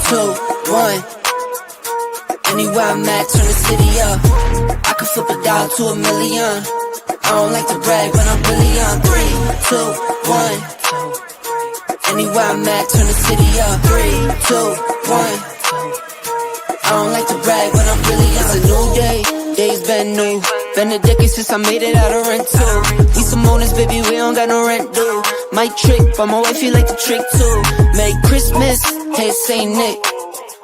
2, 1. Anywhere I'm at, turn the city up. I can flip a dollar to $1 million. I don't like to brag, but I'm really on. 3, 2, 1. Anywhere I'm at, turn the city up. 3, 2, 1. I don't like to brag, but I'm really on. It's a new day, days been new. Been a decade since I made it out of rent too. Need some bonus, baby, we don't got no rent due. Might trick, but my wife, you like to trick too. Merry Christmas, hey Saint Nick.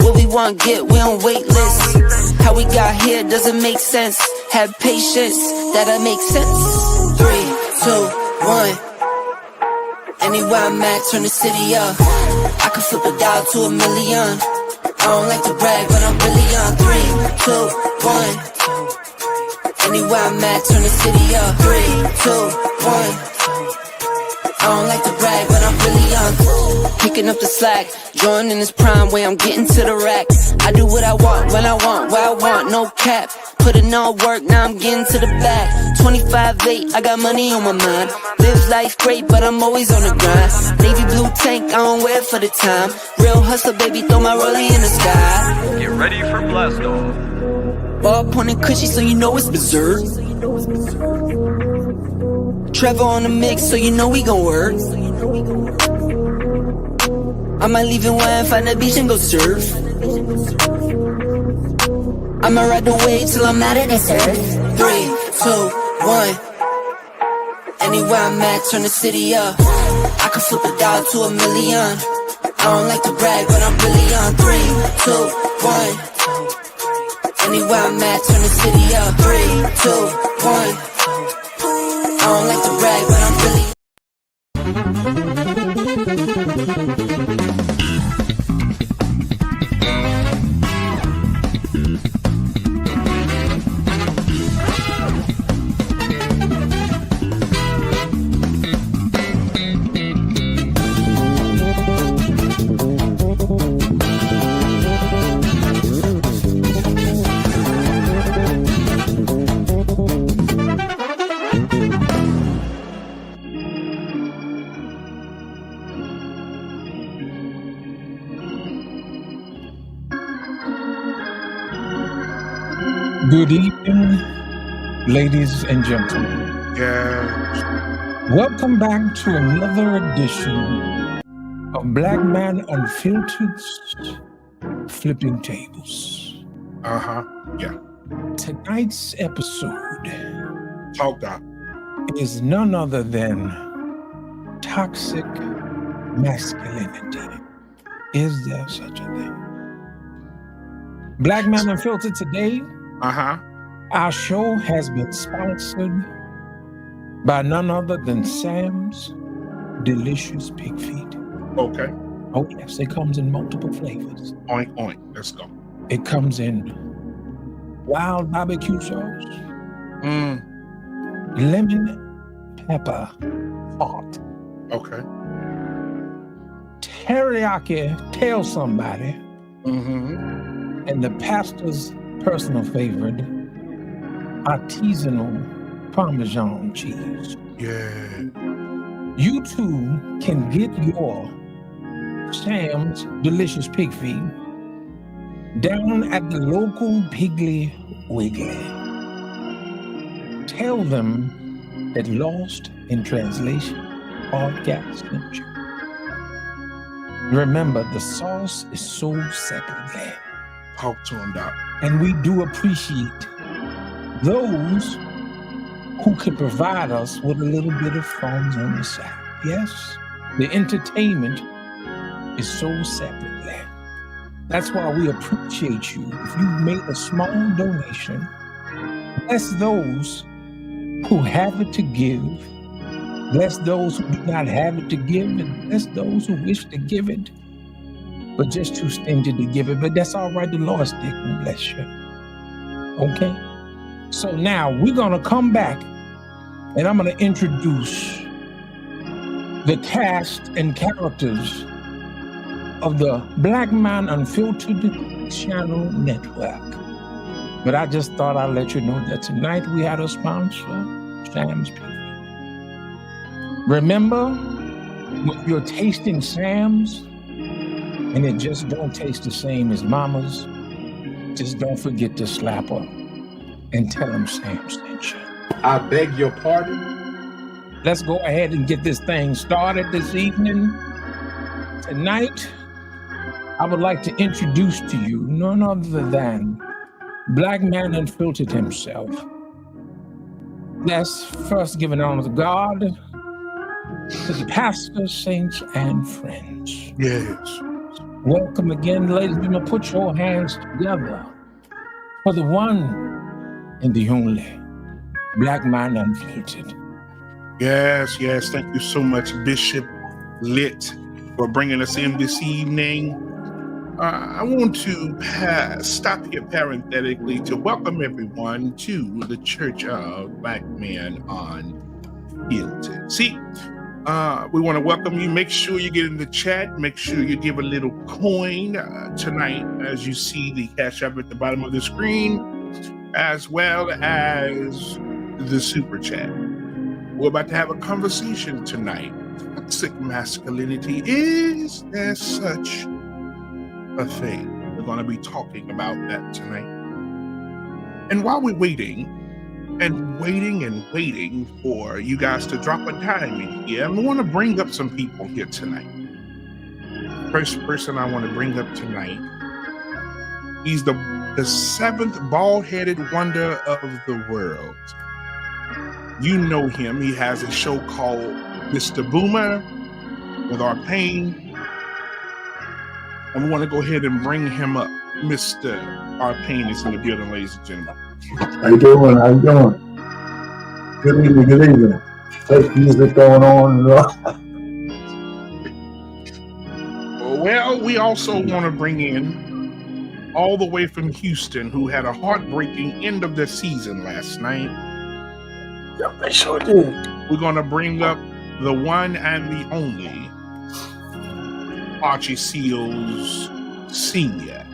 What we want get, we on wait list. How we got here doesn't make sense. Have patience, that'll make sense. 3, 2, 1. Anywhere I'm at, turn the city up. I can flip a dollar to $1 million. I don't like to brag, but I'm really on. 3, 2, 1. Anywhere I'm at, turn the city up. 3, 2, 1. I don't like to brag, but I'm really on. Picking up the slack, joining this prime way, I'm getting to the rack. I do what I want, when I want, where I want, no cap. Put in all work, now I'm getting to the back. 25-8, I got money on my mind. Live life great, but I'm always on the grind. Navy blue tank, I don't wear it for the time. Real hustler, baby, throw my rollie in the sky. Get ready for blast off. Ball pointing cushy, so you know it's berserk. Trevor on the mix, so you know we gon' work. I might leave in one, find the beach and go surf. I'ma ride the wave till I'm out of the surf. 3, 2, 1. Anywhere I'm at, turn the city up. I can flip a dollar to $1 million. I don't like to brag, but I'm really on. 3, 2, 1. Anywhere I'm at, turn the city up. 3, 2, 1. I don't like to brag, but I'm really. Good evening, ladies and gentlemen. Yes. Welcome back to another edition of Black Man Unfiltered's Flipping Tables. Yeah. Tonight's episode Talk that. is none other than toxic masculinity. Is there such a thing? Black Man Unfiltered today. Our show has been sponsored by none other than Sam's Delicious Pig Feet. Okay. Oh yes, it comes in multiple flavors. Oink, oink. Let's go. It comes in wild barbecue sauce, lemon pepper hot, Okay. teriyaki, tell somebody, and the pastor's personal favorite, artisanal Parmesan cheese. Yeah. You too can get your Sam's Delicious Pig Feet down at the local Piggly Wiggly. Tell them that Lost in Translation podcast sent you. Remember, the sauce is sold separately. Talk to him, Doc. And we do appreciate those who can provide us with a little bit of funds on the side. Yes, the entertainment is sold separately. That's why we appreciate you. If you've made a small donation, bless those who have it to give. Bless those who do not have it to give, and bless those who wish to give it, but just too stingy to give it. But that's all right. The Lord still can bless you. Okay? So now we're going to come back, and I'm going to introduce the cast and characters of the Black Man Unfiltered Channel Network. But I just thought I'd let you know that tonight we had a sponsor, Sam's Pig. Remember, when you're tasting Sam's, and it just don't taste the same as mama's, just don't forget to slap her and tell them Sam sent you. I beg your pardon. Let's go ahead and get this thing started this evening. Tonight, I would like to introduce to you none other than Black Man Unfiltered himself. Let's first give an honor to God, to the pastors, saints, and friends. Yes. Welcome again, ladies and gentlemen. Put your hands together for the one and the only Black Man Unfiltered. Yes. Thank you so much, Bishop Lit, for bringing us in this evening. I want to stop here parenthetically to welcome everyone to the Church of Black Men Unfiltered. See, we want to welcome you. Make sure you get in the chat. Make sure you give a little coin tonight, as you see the Cash App at the bottom of the screen, as well as the Super Chat. We're about to have a conversation tonight. Toxic masculinity, is there such a thing? We're going to be talking about that tonight. And while we're waiting for you guys to drop a dime in here, I want to bring up some people here tonight. First person I want to bring up tonight, he's the seventh bald-headed wonder of the world. You know him. He has a show called Mr. Boomer with our pain. And we want to go ahead and bring him up. Mr. Our Pain is in the building, ladies and gentlemen. How you doing? Good evening. Fake music going on. Well, we also want to bring in, all the way from Houston, who had a heartbreaking end of the season last night. Yeah, I sure did. We're going to bring up the one and the only Archie Seals Sr.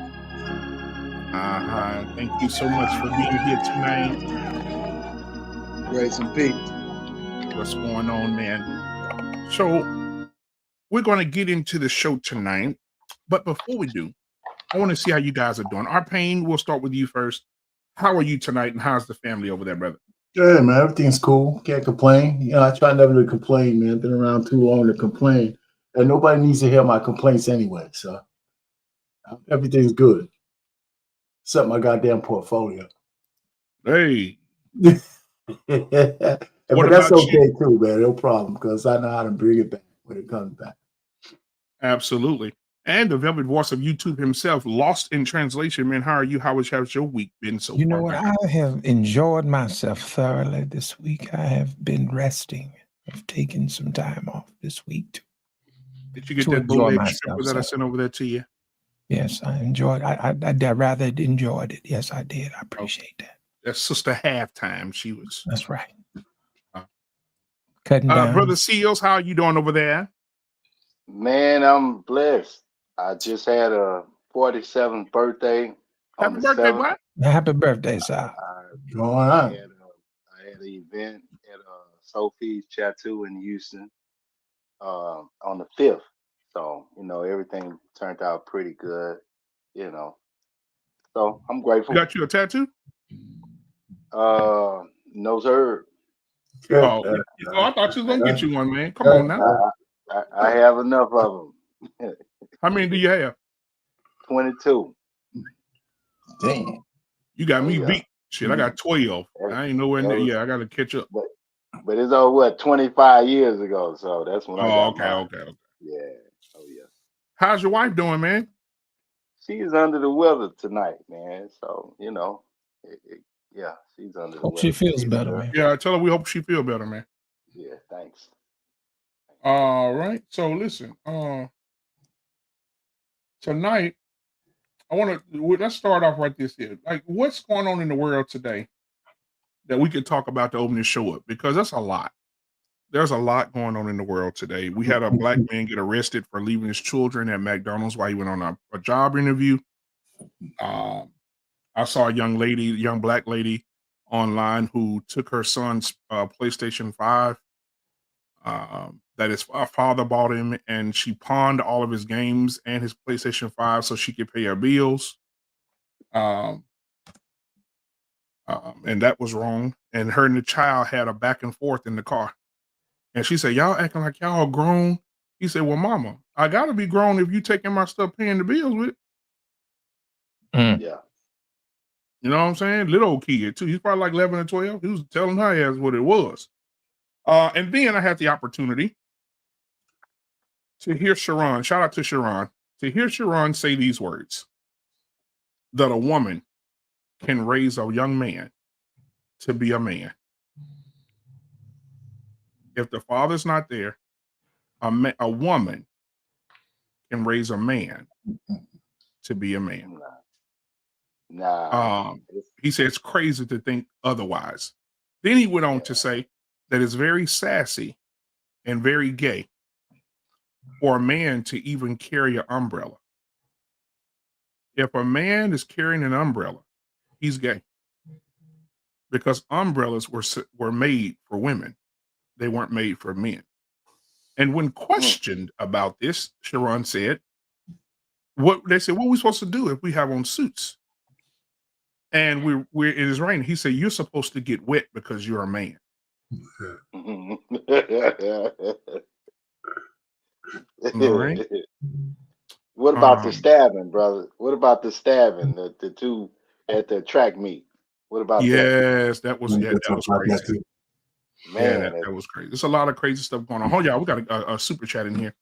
Thank you so much for being here tonight. Grace and peace. What's going on, man? So we're going to get into the show tonight, but before we do, I want to see how you guys are doing. Our Pain, we'll start with you first. How are you tonight, and how's the family over there, brother? Yeah, man, everything's cool. Can't complain. You know, I try never to complain, man. Been around too long to complain, and nobody needs to hear my complaints anyway. So everything's good, except my goddamn portfolio. Hey. But that's okay too, man. No problem, because I know how to bring it back when it comes back. Absolutely. And the velvet voice of YouTube himself, Lost in Translation, man. How are you? How has your week been so far? You know what? I have enjoyed myself thoroughly this week. I have been resting. I've taken some time off this week Did you get that bootleg stripper that I sent over there to you? Yes, I enjoyed. I rather enjoyed it. Yes, I did. I appreciate that. That's Sister Halftime. She was. That's right. Cutting down. Brother Seals, how are you doing over there? Man, I'm blessed. I just had a 47th birthday. Happy birthday, what? Happy birthday, sir. I had an event at Sophie's Tattoo in Houston on the 5th. So, you know, everything turned out pretty good, you know. So I'm grateful. You got you a tattoo? No, sir. Oh, I thought you was going to get you one, man. Come on now. I have enough of them. How many do you have? 22. Damn. You got me beat. Shit, I got 12. I ain't nowhere near. Yeah, I got to catch up. But it's all 25 years ago, so that's when I got okay. Yeah. Oh yeah. How's your wife doing, man? She's under the weather tonight, man. So, you know, yeah, she's under the weather. Hope she feels better, man. Yeah, tell her we hope she feel better, man. Yeah, thanks. All right. So listen, tonight let's start off right this here. Like, what's going on in the world today that we could talk about to open this show up? Because that's a lot. There's a lot going on in the world today. We had a black man get arrested for leaving his children at McDonald's while he went on a job interview. I saw a young black lady online who took her son's PlayStation 5 that his father bought him, and she pawned all of his games and his PlayStation 5 so she could pay her bills. And that was wrong. And her and the child had a back and forth in the car. And she said, "Y'all acting like y'all grown." He said, "Well, mama, I gotta be grown if you taking my stuff, paying the bills with it." Yeah. You know what I'm saying? Little old kid too. He's probably like 11 or 12. He was telling her as what it was. And then I had the opportunity to hear Sharon, shout out to Sharon, to hear Sharon say these words, that a woman can raise a young man to be a man. If the father's not there, a woman can raise a man to be a man. Nah. He said it's crazy to think otherwise. Then he went on to say that it's very sassy and very gay for a man to even carry an umbrella. If a man is carrying an umbrella, he's gay. Because umbrellas were made for women. They weren't made for men. And when questioned about this, Sharon said, what are we supposed to do if we have on suits? And we're it is raining. He said, you're supposed to get wet because you're a man. All right. What about the stabbing, brother? What about the stabbing? The two at the track meet. What about that? Yes, that was crazy. Man, that was crazy. There's a lot of crazy stuff going on. Hold y'all, we got a super chat in here.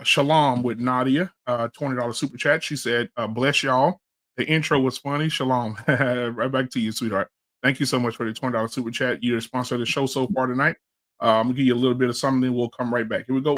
Shalom with Nadia, $20 super chat. She said, bless y'all. The intro was funny. Shalom. Right back to you, sweetheart. Thank you so much for the $20 super chat. You're the sponsor of the show so far tonight. I'm gonna give you a little bit of something, then we'll come right back. Here we go.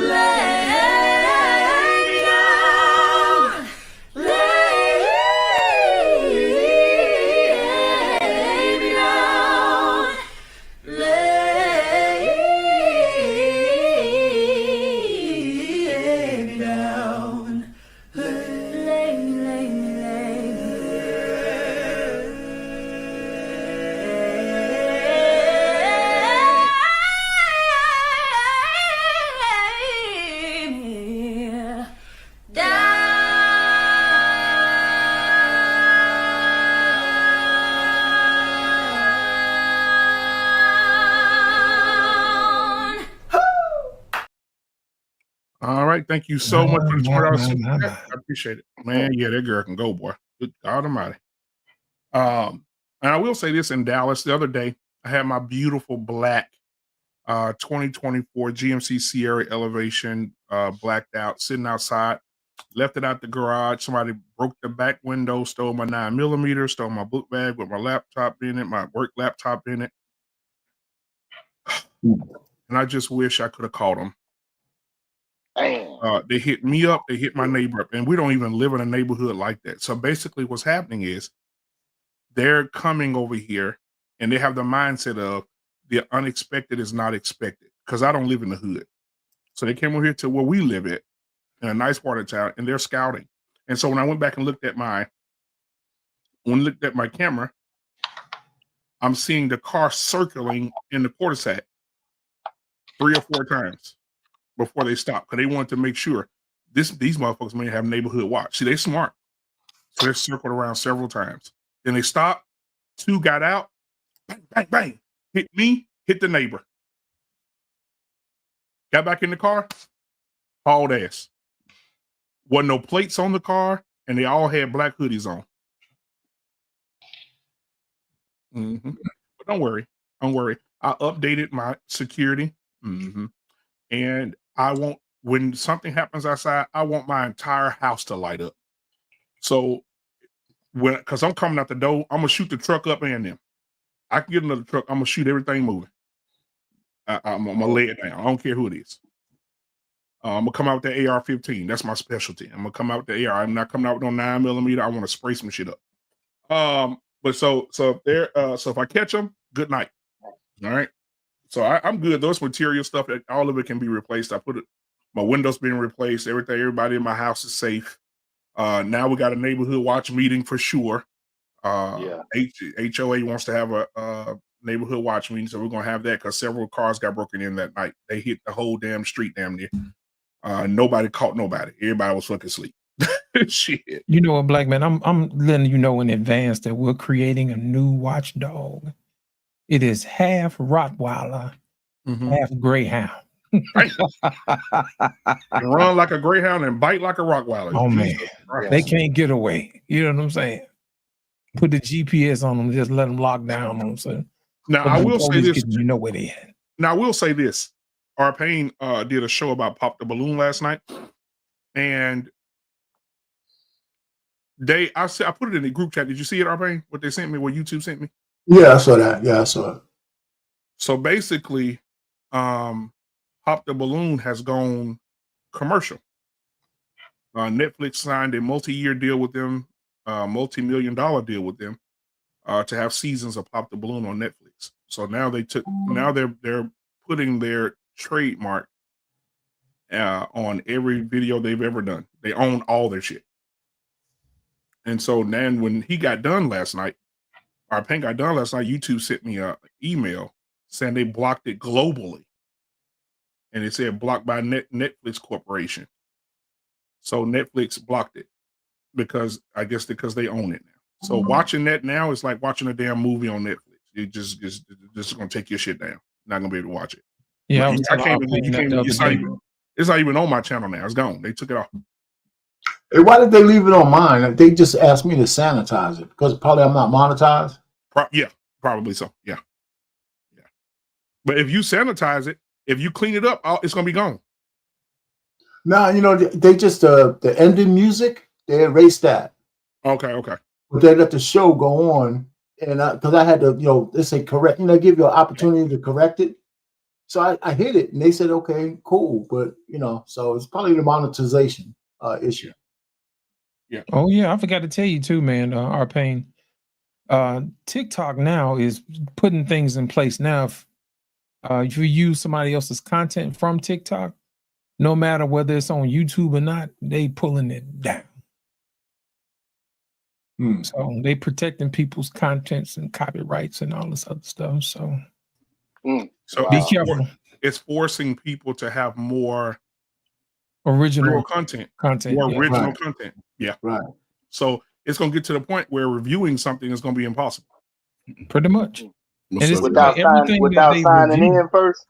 All right, thank you so much for the $20. I appreciate it, man. Yeah, that girl can go, boy. Good God Almighty. And I will say this: in Dallas the other day, I had my beautiful black 2024 GMC Sierra Elevation blacked out, sitting outside. Left it out the garage. Somebody broke the back window, stole my 9mm, stole my book bag with my laptop in it, my work laptop in it. And I just wish I could have caught them. They hit me up, they hit my neighbor up, and we don't even live in a neighborhood like that. So basically what's happening is they're coming over here and they have the mindset of the unexpected is not expected, because I don't live in the hood. So they came over here to where we live at, in a nice part of town, and they're scouting. And so when I went back and looked at my camera, I'm seeing the car circling in the cul-de-sac 3 or 4 times before they stop, because they wanted to make sure these motherfuckers may have neighborhood watch. See, they smart. So they circled around several times. Then they stopped. 2 got out. Bang, bang, bang. Hit me, hit the neighbor. Got back in the car, hauled ass. Wasn't no plates on the car, and they all had black hoodies on. But don't worry. I updated my security. And I want, when something happens outside, I want my entire house to light up. So because I'm coming out the door, I'm gonna shoot the truck up and them. I can get another truck. I'm gonna shoot everything moving. I'm gonna lay it down. I don't care who it is. I'm gonna come out with the AR-15. That's my specialty. I'm gonna come out with the AR. I'm not coming out with no 9mm. I want to spray some shit up. But so if I catch them, good night. All right. So I'm good. Those material stuff, all of it can be replaced. My windows being replaced. Everybody in my house is safe. Now we got a neighborhood watch meeting for sure. HOA wants to have neighborhood watch meeting. So we're gonna have that because several cars got broken in that night. They hit the whole damn street damn near. Nobody caught nobody. Everybody was fucking asleep. Shit. You know what, Black Man? I'm letting you know in advance that we're creating a new watchdog. It is half Rottweiler, half Greyhound. Run like a Greyhound and bite like a Rottweiler. Oh man, they can't get away. You know what I'm saying? Put the GPS on them, just let them lock down on them. So now I will say this: you know where they at. Now I will say this: Arpain did a show about Pop the Balloon last night, and I put it in the group chat. Did you see it, Arpain? What they sent me? What YouTube sent me? Yeah, I saw that. Yeah, I saw it. So basically, Pop the Balloon has gone commercial. Netflix signed a multi-year deal with them, multi-million-dollar deal with them, to have seasons of Pop the Balloon on Netflix. So now they're putting their trademark on every video they've ever done. They own all their shit. And so then when he got done last night, Arpain got done last night, YouTube sent me an email saying they blocked it globally. And it said blocked by Netflix Corporation. So Netflix blocked it because they own it now. So watching that now is like watching a damn movie on Netflix. It just gonna take your shit down. Not gonna be able to watch it. Yeah, it's not even on my channel now. It's gone. They took it off. Hey, why did they leave it on mine? They just asked me to sanitize it because probably I'm not monetized. Yeah, probably so. Yeah. But if you sanitize it, if you clean it up, it's gonna be gone. No, you know, they just the ending music, they erased that. Okay. But they let the show go on, and because I had to, they say correct, give you an opportunity to correct it. So I hit it, and they said, okay, cool, but so it's probably the monetization issue. Yeah. Oh yeah, I forgot to tell you too, man. Arpain, TikTok now is putting things in place now. If you use somebody else's content from TikTok, no matter whether it's on YouTube or not, they pulling it down. So they protecting people's contents and copyrights and all this other stuff. So be careful. It's forcing people to have more original content. More original content. Yeah. Right. So it's going to get to the point where reviewing something is going to be impossible. Pretty much. Without signing in first.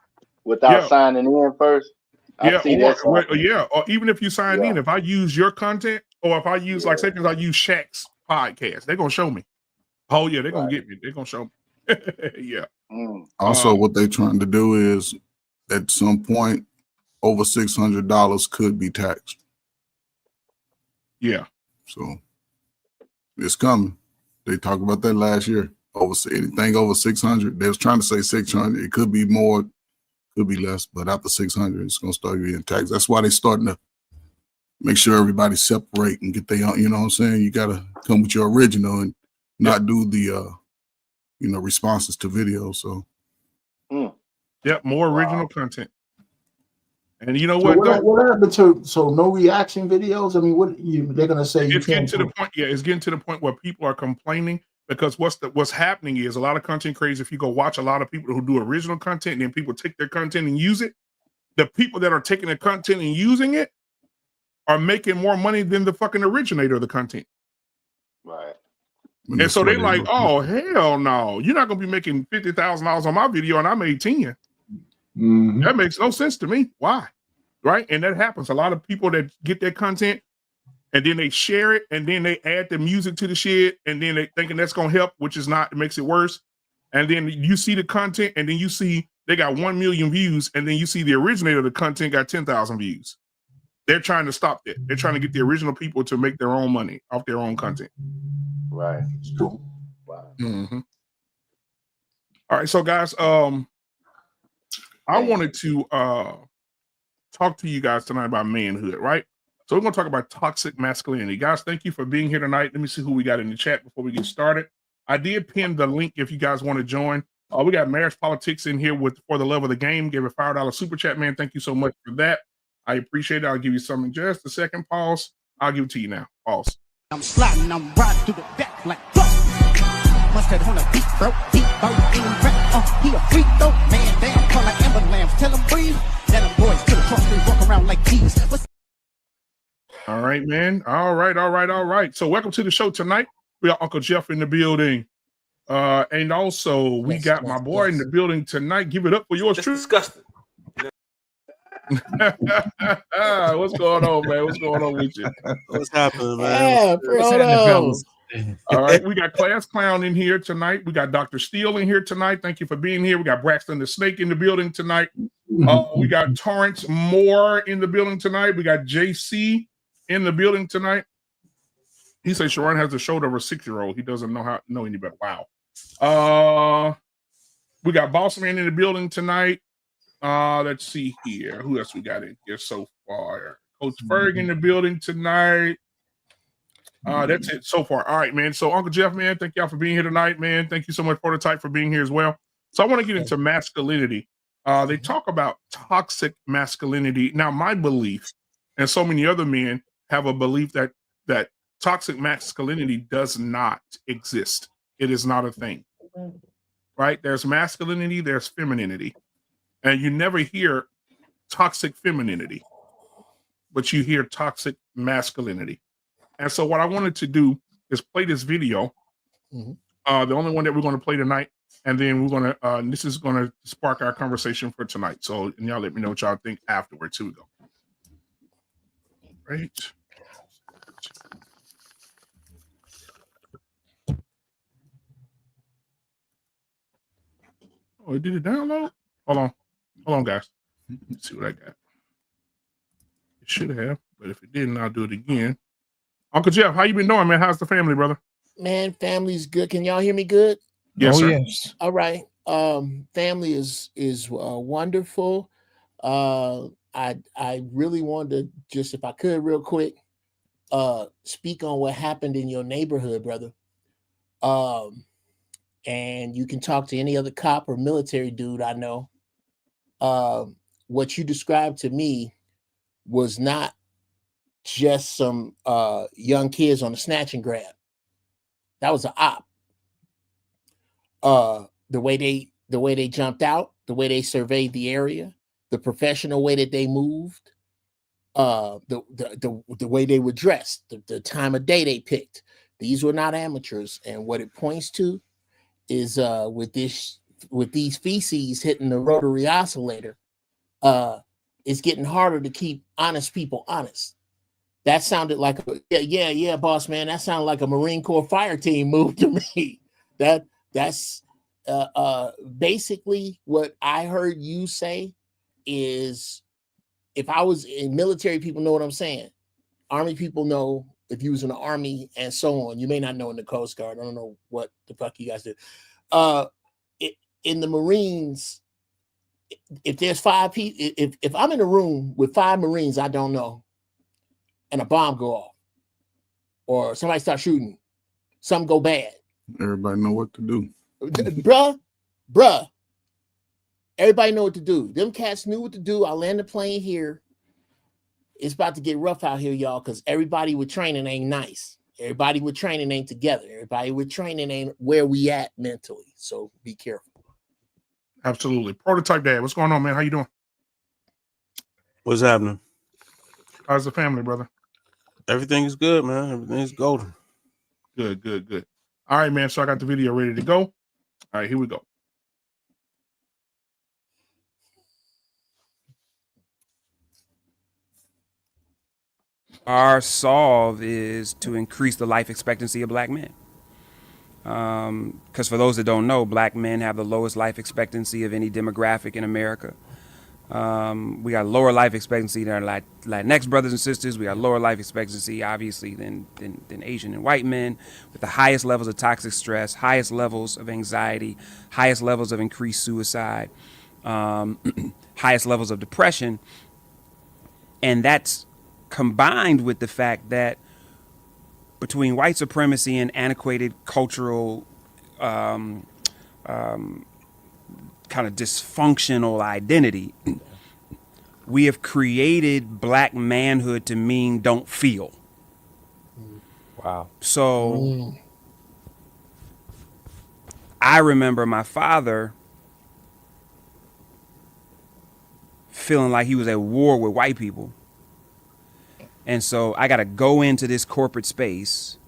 Or even if you sign in, if I use your content, or if I use like say I use Shaq's podcast, they're gonna show me. Oh yeah, they're gonna get me. They're gonna show me. Yeah. Also, what they're trying to do is at some point over $600 could be taxed. Yeah. So it's coming. They talked about that last year. Anything over 600, they was trying to say 600. It could be more, could be less, but after 600, it's gonna start being taxed. That's why they're starting to make sure everybody separate and get their own. You know what I'm saying? You gotta come with your original and not do the responses to videos. So more original content. And you know what? what? What happened to no reaction videos? I mean, they're gonna say? It's getting to the point. Yeah, it's getting to the point where people are complaining. Because what's happening is a lot of content creators, if you go watch a lot of people who do original content and then people take their content and use it, the people that are taking their content and using it are making more money than the fucking originator of the content. Right. And so they're like, oh, hell no. You're not going to be making $50,000 on my video and I made 10. That makes no sense to me. Why? Right? And that happens. A lot of people that get their content and then they share it, and then they add the music to the shit, and then they thinking that's gonna help, which is not. It makes it worse. And then you see the content, and then you see they got 1 million views, and then you see the originator of the content got 10,000 views. They're trying to stop that. They're trying to get the original people to make their own money off their own content. Right. Cool. Wow. All right, so guys, I wanted to talk to you guys tonight about manhood, right? So we're going to talk about toxic masculinity. Guys, thank you for being here tonight. Let me see who we got in the chat before we get started. I did pin the link if you guys want to join. We got Marriage Politics in here with For the Love of the Game. Give a $5 super chat, man. Thank you so much for that. I appreciate it. I'll give you something in just a second. Pause. I'll give it to you now. Pause. I'm sliding, I'm riding through the back like fuck. Must have on a beat, bro. Deep, bro, in He a freak though, man down, call like amber lamps. Tell him breathe, let him boys to the cross, they walk around like these. All right, man. All right. So welcome to the show tonight. We got Uncle Jeff in the building. And also we got my boy in the building tonight. Give it up for yours truly. Disgusting. What's going on, man? What's going on with you? What's happening, man? What's happening, fellas? All right, we got Class Clown in here tonight. We got Dr. Steele in here tonight. Thank you for being here. We got Braxton the Snake in the building tonight. We got Torrance Moore in the building tonight. We got JC in the building tonight. He says Sharon has the shoulder of a 6-year-old. He doesn't know any better. Wow. We got Boss Man in the building tonight. Let's see here. Who else we got in here so far? Coach Ferg in the building tonight. That's it so far. All right, man. So Uncle Jeff, man, thank y'all for being here tonight, man. Thank you so much, Prototype, for being here as well. So I want to get into masculinity. They talk about toxic masculinity. Now, my belief, and so many other men have a belief that toxic masculinity does not exist. It is not a thing, right? There's masculinity, there's femininity. And you never hear toxic femininity, but you hear toxic masculinity. And so what I wanted to do is play this video, the only one that we're going to play tonight, and then we're going to, this is going to spark our conversation for tonight. So, and y'all let me know what y'all think afterwards. Here we go. Right. Oh, it did it download? Hold on, guys. Let's see what I got. It should have, but if it didn't, I'll do it again. Uncle Jeff, how you been doing, man? How's the family, brother? Man, family's good. Can y'all hear me good? Yes, sir. Yes. All right. Family is wonderful. I really wanted to just, if I could, real quick, speak on what happened in your neighborhood, brother. And you can talk to any other cop or military dude I know. What you described to me was not just some young kids on a snatch and grab. That was an op. The way they jumped out, the way they surveyed the area, the professional way that they moved, the way they were dressed, the time of day they picked. These were not amateurs. And what it points to is with these feces hitting the rotary oscillator, it's getting harder to keep honest people honest. That sounded like yeah, boss man. That sounded like a Marine Corps fire team move to me. That's basically what I heard you say. Is if I was in military, people know what I'm saying. Army people know. If you was in the Army and so on, you may not know in the Coast Guard. I don't know what the fuck you guys do. In the Marines, if there's 5 people, if I'm in a room with 5 Marines I don't know, and a bomb go off, or somebody start shooting, something go bad. Everybody know what to do. Bruh. Everybody know what to do. Them cats knew what to do. I land the plane here. It's about to get rough out here, y'all, because everybody with training ain't nice. Everybody with training ain't together. Everybody with training ain't where we at mentally. So be careful. Absolutely. Prototype Dad, what's going on, man? How you doing? What's happening? How's the family, brother? Everything is good, man. Everything's golden. Good. All right, man. So I got the video ready to go. All right, here we go. Our solve is to increase the life expectancy of black men. Because for those that don't know, black men have the lowest life expectancy of any demographic in America. We got lower life expectancy than our Latinx brothers and sisters. We got lower life expectancy, obviously, than Asian and white men, with the highest levels of toxic stress, highest levels of anxiety, highest levels of increased suicide, highest levels of depression. And that's combined with the fact that between white supremacy and antiquated cultural kind of dysfunctional identity, we have created black manhood to mean don't feel. Wow. So I remember my father feeling like he was at war with white people. And so I got to go into this corporate space,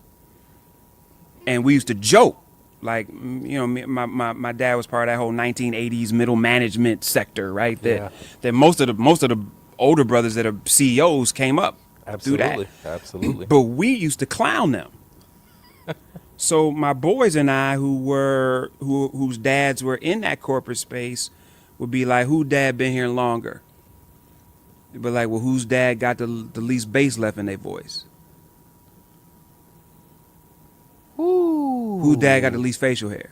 and we used to joke. Like, you know, my dad was part of that whole 1980s middle management sector, right? That most of the older brothers that are CEOs came up through that. Absolutely. But we used to clown them. So my boys and I, whose dads were in that corporate space, would be like, "Who dad been here longer?" They'd be like, "Well, whose dad got the least bass left in their voice?" Ooh. Whose dad got the least facial hair?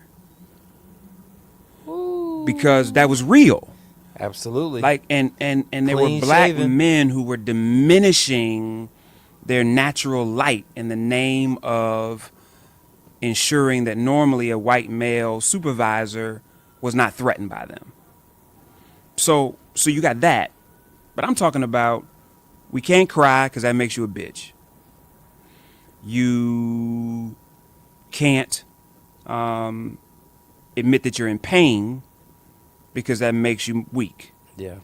Because that was real. Absolutely. Like, and there were Clean black shaven. men who were diminishing their natural light in the name of ensuring that normally a white male supervisor was not threatened by them. So you got that. But I'm talking about, we can't cry because that makes you a bitch. You can't admit that you're in pain because that makes you weak. Yeah.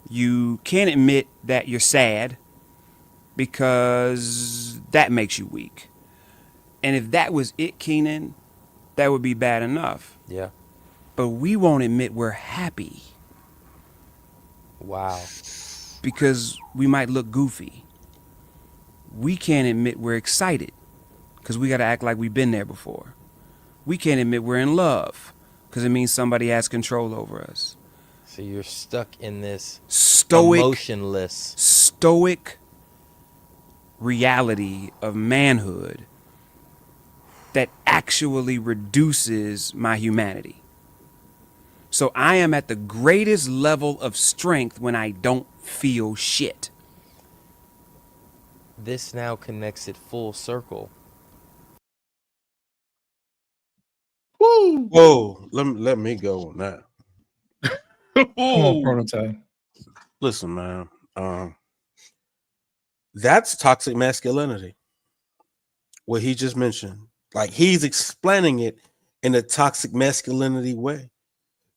You can't admit that you're sad because that makes you weak. And if that was it, Keenan, that would be bad enough. Yeah. But we won't admit we're happy Wow. because we might look goofy. We can't admit we're excited because we got to act like we've been there before. We can't admit we're in love because it means somebody has control over us. So you're stuck in this Stoic reality of manhood that actually reduces my humanity. So I am at the greatest level of strength when I don't feel shit. This now connects it full circle. Woo! Whoa, let me go on that. Come on, prototype. Listen, man. That's toxic masculinity. What he just mentioned. Like, he's explaining it in a toxic masculinity way.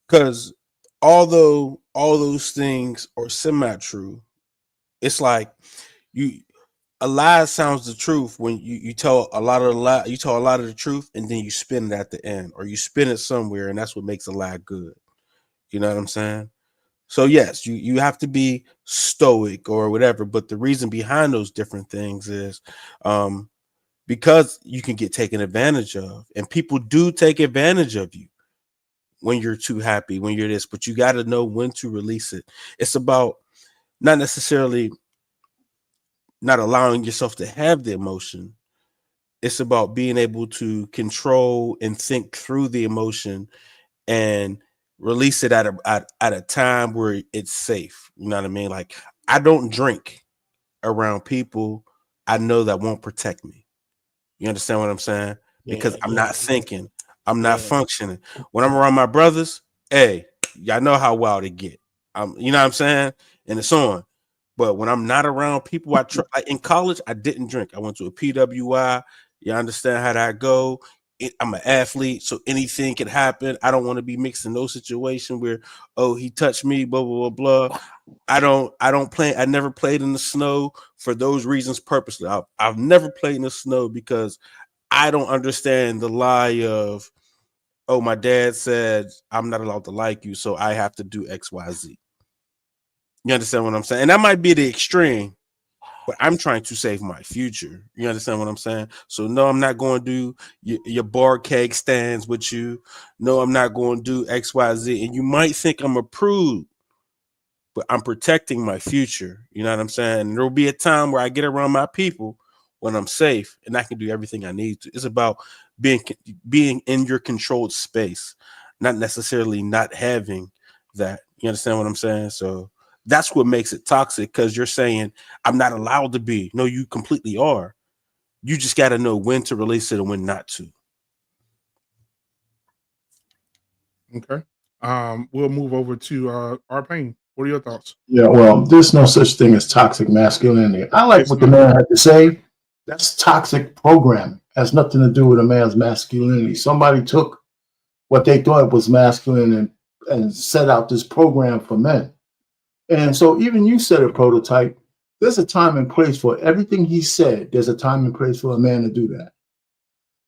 Because although all those things are semi-true, it's like a lie sounds the truth when you tell a lot of the lie, you tell a lot of the truth, and then you spin it at the end, or you spin it somewhere, and that's what makes a lie good. You know what I'm saying? So yes, you have to be stoic or whatever, but the reason behind those different things is because you can get taken advantage of, and people do take advantage of you when you're too happy, when you're this, but you got to know when to release it. It's about not necessarily not allowing yourself to have the emotion. It's about being able to control and think through the emotion and release it at a time where it's safe. You know what I mean? Like, I don't drink around people I know that won't protect me. You understand what I'm saying? Because I'm not thinking, I'm not functioning. When I'm around my brothers, hey, y'all know how wild it get. You know what I'm saying? And it's on. But when I'm not around people, like in college, I didn't drink. I went to a PWI. You understand how that go? I'm an athlete, so anything can happen. I don't want to be mixed in those situations where, oh, he touched me, blah blah blah blah. I don't play. I never played in the snow for those reasons purposely. I've never played in the snow because I don't understand the lie of, oh, my dad said I'm not allowed to like you, so I have to do X, Y, Z. You understand what I'm saying? And that might be the extreme, but I'm trying to save my future. You understand what I'm saying? So no, I'm not going to do your bar cake stands with you. No, I'm not going to do X, Y, Z. And you might think I'm a prude, but I'm protecting my future. You know what I'm saying? And there'll be a time where I get around my people when I'm safe and I can do everything I need to. It's about being in your controlled space, not necessarily not having that. You understand what I'm saying? So that's what makes it toxic, because you're saying I'm not allowed to be. No, you completely are. You just got to know when to release it and when not to. Okay. We'll move over to our pain. What are your thoughts? Yeah, well, there's no such thing as toxic masculinity. I like what the man had to say. That's toxic programming. Has nothing to do with a man's masculinity. Somebody took what they thought was masculine and set out this program for men. And so even you said a prototype. There's a time and place for everything he said. There's a time and place for a man to do that,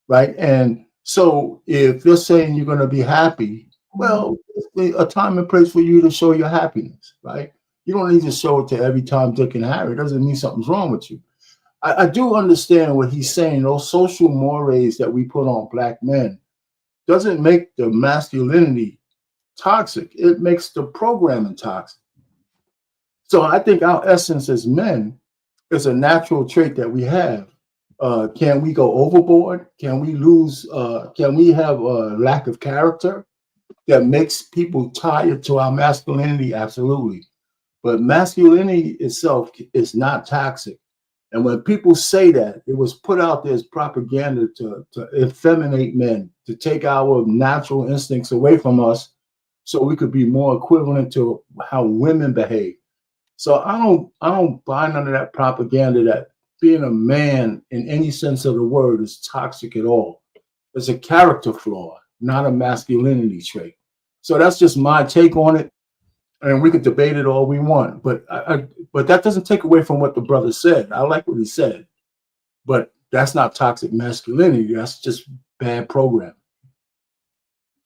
right? And so if you're saying you're going to be happy, well, there's a time and place for you to show your happiness, right? You don't need to show it to every Tom, Dick, and Harry. It doesn't mean something's wrong with you. I do understand what he's saying. Those social mores that we put on black men doesn't make the masculinity toxic. It makes the programming toxic. So I think our essence as men is a natural trait that we have. Can we go overboard? Can we lose? Can we have a lack of character that makes people tired to our masculinity? Absolutely. But masculinity itself is not toxic. And when people say that, it was put out there as propaganda to effeminate men, to take our natural instincts away from us so we could be more equivalent to how women behave. So I don't buy none of that propaganda that being a man in any sense of the word is toxic at all. It's a character flaw, not a masculinity trait. So that's just my take on it. And we could debate it all we want, but but that doesn't take away from what the brother said. I like what he said, but that's not toxic masculinity. That's just bad programming.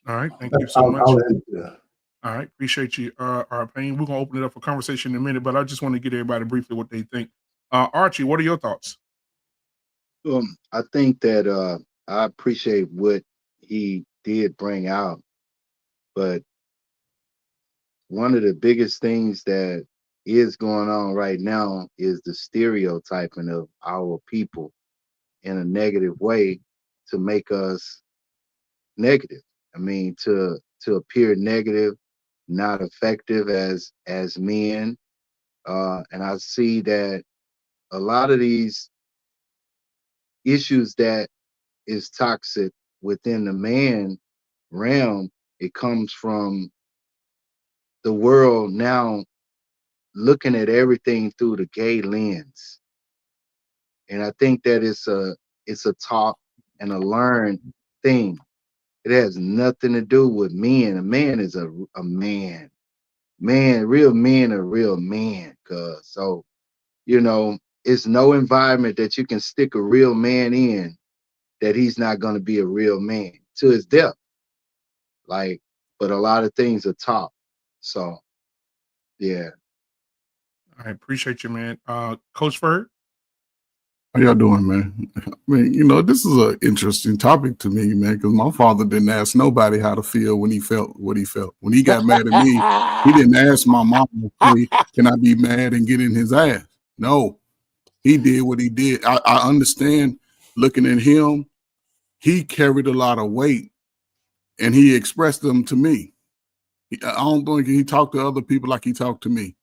All right, thank you so much. I'll end there. All right, appreciate you, our pain. We're gonna open it up for conversation in a minute, but I just want to get everybody briefly what they think. Archie, what are your thoughts? I think that I appreciate what he did bring out, but one of the biggest things that is going on right now is the stereotyping of our people in a negative way to make us negative. I mean, to appear negative, not effective as men. And I see that a lot of these issues that is toxic within the man realm, it comes from the world now looking at everything through the gay lens. And I think that it's a taught and a learned thing. It has nothing to do with men. A man is a man. Man, real men are real men, cuz. So, it's no environment that you can stick a real man in that he's not going to be a real man to his death. Like, but a lot of things are taught. So, yeah. I appreciate you, man. Coach Ferg? How y'all doing, man? I mean, this is an interesting topic to me, man, because my father didn't ask nobody how to feel when he felt what he felt. When he got mad at me, he didn't ask my mom, hey, can I be mad and get in his ass? No, he did what he did. I understand looking at him, he carried a lot of weight and he expressed them to me. I don't think he talked to other people like he talked to me.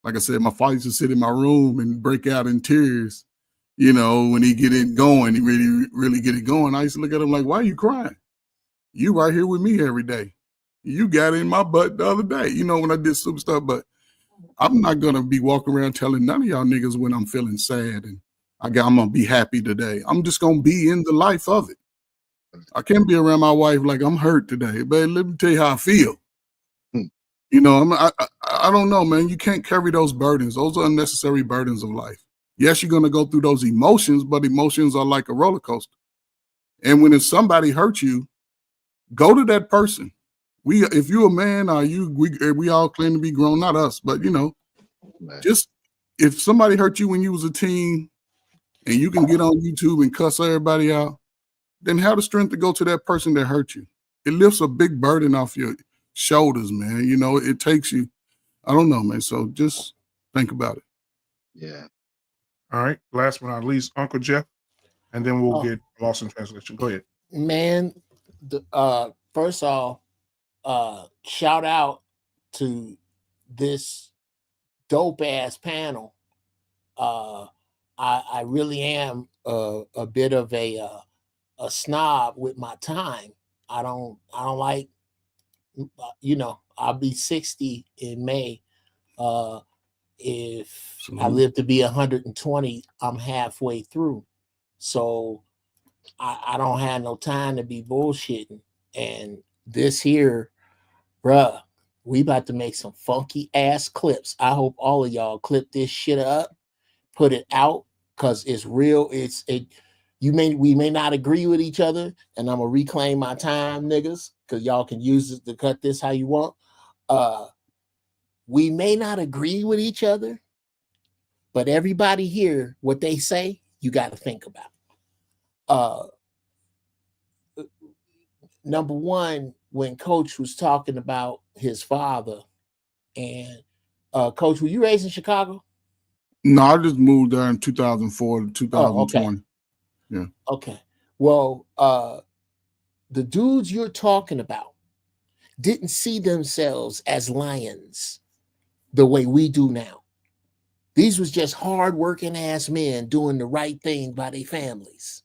Like I said, my father used to sit in my room and break out in tears. When he get it going, he really get it going. I used to look at him like, why are you crying? You right here with me every day. You got in my butt the other day, when I did some stuff, but I'm not going to be walking around telling none of y'all niggas when I'm feeling sad and I'm going to be happy today. I'm just going to be in the life of it. I can't be around my wife like I'm hurt today, but let me tell you how I feel. I don't know, man. You can't carry those burdens. Those are unnecessary burdens of life. Yes, you're going to go through those emotions, but emotions are like a roller coaster. And when somebody hurts you, go to that person. If you're a man, we all claim to be grown, not us, but just if somebody hurt you when you was a teen and you can get on YouTube and cuss everybody out, then have the strength to go to that person that hurt you. It lifts a big burden off your shoulders, man. It takes you, I don't know, man. So just think about it. Yeah. All right. Last but not least, Uncle Jeff, and then we'll get lost in translation. Go ahead. Man, first off, shout out to this dope ass panel. I really am a bit of a snob with my time. I don't like, I'll be 60 in May. If I live to be 120, I'm halfway through. So I don't have no time to be bullshitting. And this here, bruh, We about to make some funky ass clips. I hope all of y'all clip this shit up, put it out, because it's real. We may not agree with each other, and I'm gonna reclaim my time, niggas, because y'all can use it to cut this how you want. We may not agree with each other, but everybody here, what they say, you got to think about. Number one, when Coach was talking about his father, and Coach, were you raised in Chicago? No, I just moved there in 2004 to 2020. Oh, okay. Yeah. Okay. Well, the dudes you're talking about didn't see themselves as lions the way we do now. These was just hard-working ass men doing the right thing by their families.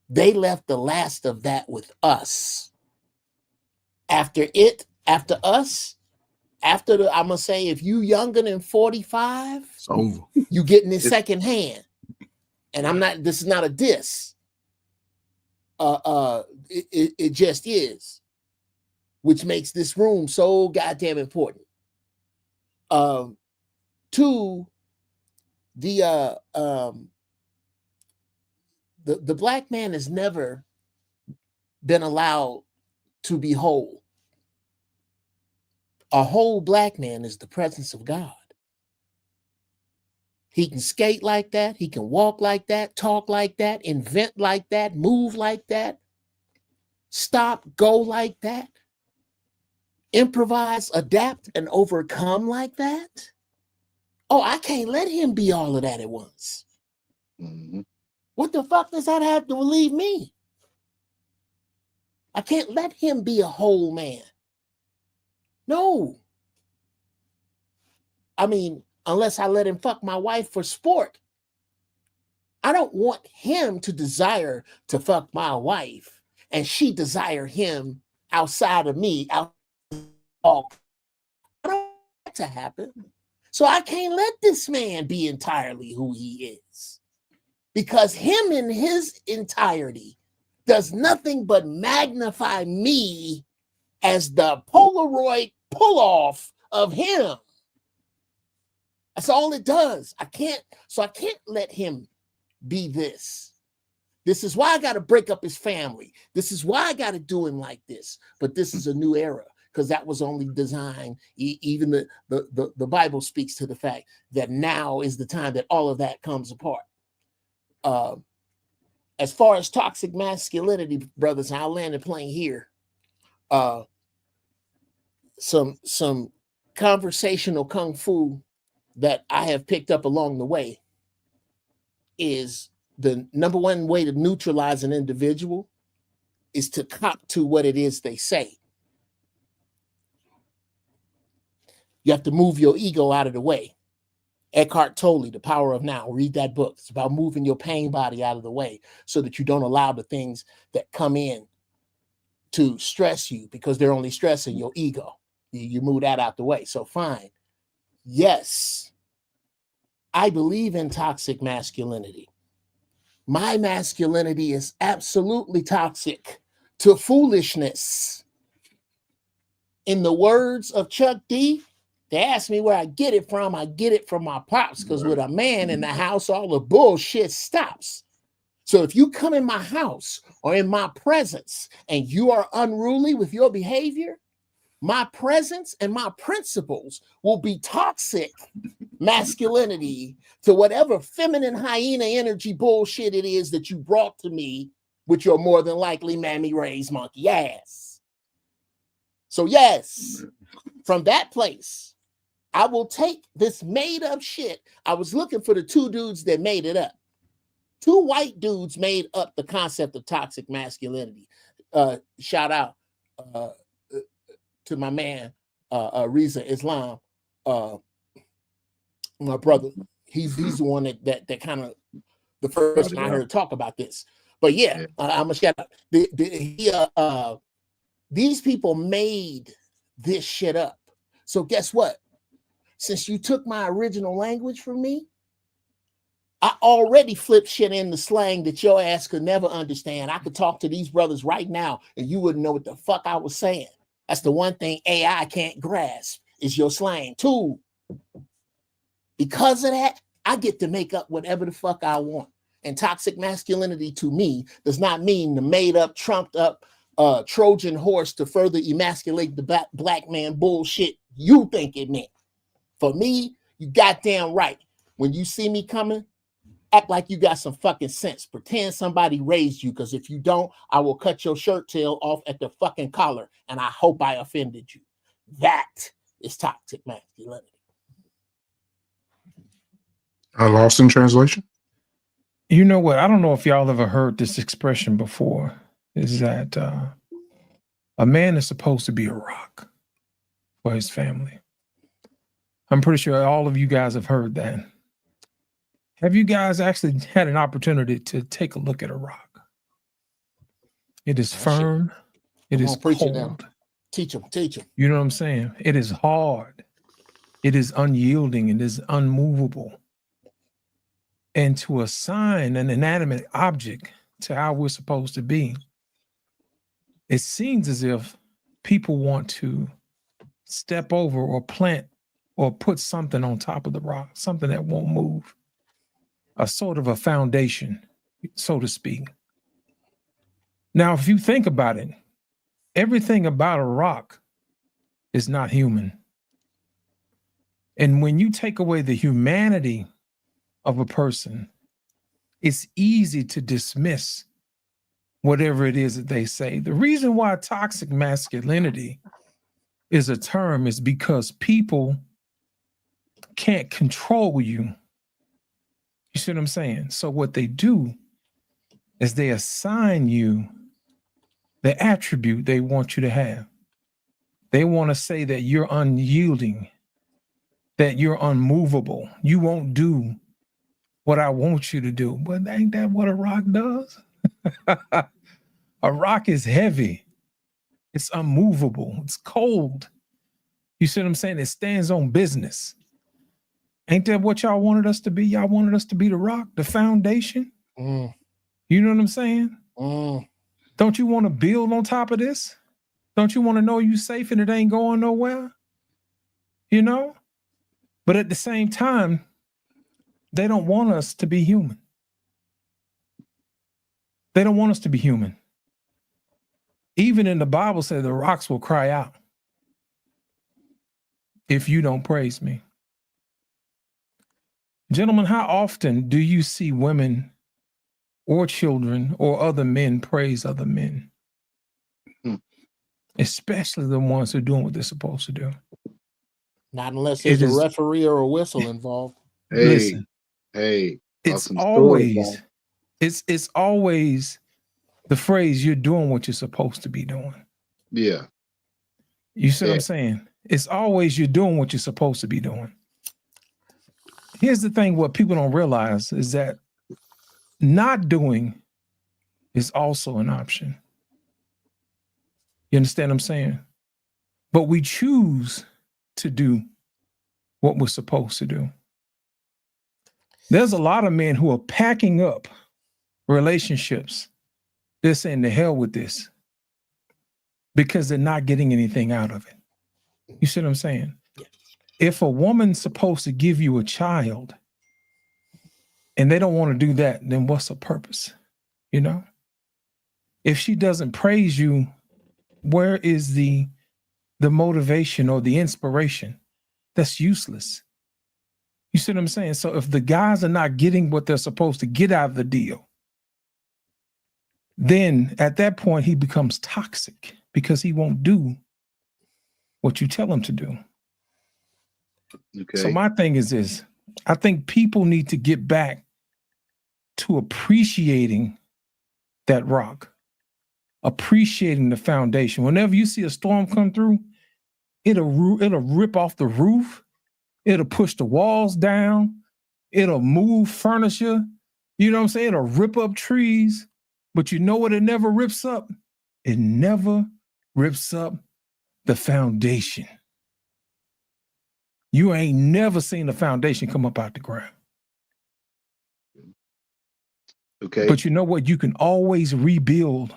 They left the last of that with us. After us, I'm gonna say, if you younger than 45, it's over. You getting it secondhand. And this is not a diss. It just is, which makes this room so goddamn important. Two, the black man has never been allowed to be whole. A whole black man is the presence of God. He can skate like that. He can walk like that, talk like that, invent like that, move like that, stop, go like that, improvise, adapt, and overcome like that. Oh, I can't let him be all of that at once. Mm-hmm. What the fuck does that have to relieve me? I can't let him be a whole man. No. I mean, unless I let him fuck my wife for sport. I don't want him to desire to fuck my wife and she desire him outside of me. I don't want that to happen. So I can't let this man be entirely who he is, because him in his entirety does nothing but magnify me as the Polaroid pull-off of him. That's all it does. I can't let him be this. This is why I got to break up his family. This is why I got to do him like this. But this is a new era, because that was only designed. Even the Bible speaks to the fact that now is the time that all of that comes apart. As far as toxic masculinity, brothers, I'll land the plane here. Some conversational kung fu that I have picked up along the way is the number one way to neutralize an individual is to cop to what it is they say. You have to move your ego out of the way. Eckhart Tolle, The Power of Now. Read that book. It's about moving your pain body out of the way so that you don't allow the things that come in to stress you, because they're only stressing your ego. You move that out the way. So fine. Yes, I believe in toxic masculinity. My masculinity is absolutely toxic to foolishness. In the words of Chuck D, they ask me where I get it from. I get it from my pops, because with a man in the house, all the bullshit stops. So if you come in my house or in my presence and you are unruly with your behavior, my presence and my principles will be toxic masculinity to whatever feminine hyena energy bullshit it is that you brought to me with your more than likely mammy raised monkey ass. So yes, from that place, I will take this made up shit. I was looking for the two dudes that made it up. Two white dudes made up the concept of toxic masculinity. Shout out to my man, Reza Islam, my brother. He's the one that kind of the first person I heard talk about this. But yeah, I'm a shout out. These people made this shit up. So guess what? Since you took my original language from me, I already flipped shit in the slang that your ass could never understand. I could talk to these brothers right now and you wouldn't know what the fuck I was saying. That's the one thing AI can't grasp is your slang. 2, because of that, I get to make up whatever the fuck I want. And toxic masculinity to me does not mean the made up, trumped up Trojan horse to further emasculate the black man bullshit you think it meant. For me, you goddamn right. When you see me coming, act like you got some fucking sense. Pretend somebody raised you, because if you don't, I will cut your shirt tail off at the fucking collar, and I hope I offended you. That is toxic masculinity. Lost in translation? You know what? I don't know if y'all ever heard this expression before, is that a man is supposed to be a rock for his family. I'm pretty sure all of you guys have heard that. Have you guys actually had an opportunity to take a look at a rock? It is firm. It is cold. Teach them. You know what I'm saying? It is hard. It is unyielding. It is unmovable. And to assign an inanimate object to how we're supposed to be, it seems as if people want to step over or plant or put something on top of the rock, something that won't move, a sort of a foundation, so to speak. Now, if you think about it, everything about a rock is not human. And when you take away the humanity of a person, it's easy to dismiss whatever it is that they say. The reason why toxic masculinity is a term is because people can't control you. You see what I'm saying? So what they do is they assign you the attribute they want you to have. They want to say that you're unyielding, that you're unmovable. You won't do what I want you to do. But ain't that what a rock does? A rock is heavy. It's unmovable. It's cold. You see what I'm saying? It stands on business. Ain't that what y'all wanted us to be? Y'all wanted us to be the rock, the foundation. You know what I'm saying? Don't you want to build on top of this? Don't you want to know you safe and it ain't going nowhere? You know? But at the same time, they don't want us to be human. They don't want us to be human. Even in the Bible says the rocks will cry out if you don't praise me. Gentlemen, how often do you see women or children or other men praise other men? Especially the ones who are doing what they're supposed to do. Not unless there's a referee or a whistle involved. Listen, it's always the phrase, you're doing what you're supposed to be doing. Yeah. You see what I'm saying? It's always you're doing what you're supposed to be doing. Here's the thing, what people don't realize is that not doing is also an option. You understand what I'm saying? But we choose to do what we're supposed to do. There's a lot of men who are packing up relationships. They're saying, to hell with this, because they're not getting anything out of it. You see what I'm saying? If a woman's supposed to give you a child and they don't want to do that, then what's the purpose? You know? If she doesn't praise you, where is the motivation or the inspiration? That's useless. You see what I'm saying? So if the guys are not getting what they're supposed to get out of the deal, then at that point he becomes toxic because he won't do what you tell him to do. Okay. So my thing is this. I think people need to get back to appreciating that rock, appreciating the foundation. Whenever you see a storm come through, it'll rip off the roof. It'll push the walls down. It'll move furniture. You know what I'm saying? It'll rip up trees. But you know what it never rips up? It never rips up the foundation. You ain't never seen the foundation come up out the ground. Okay. But you know what? You can always rebuild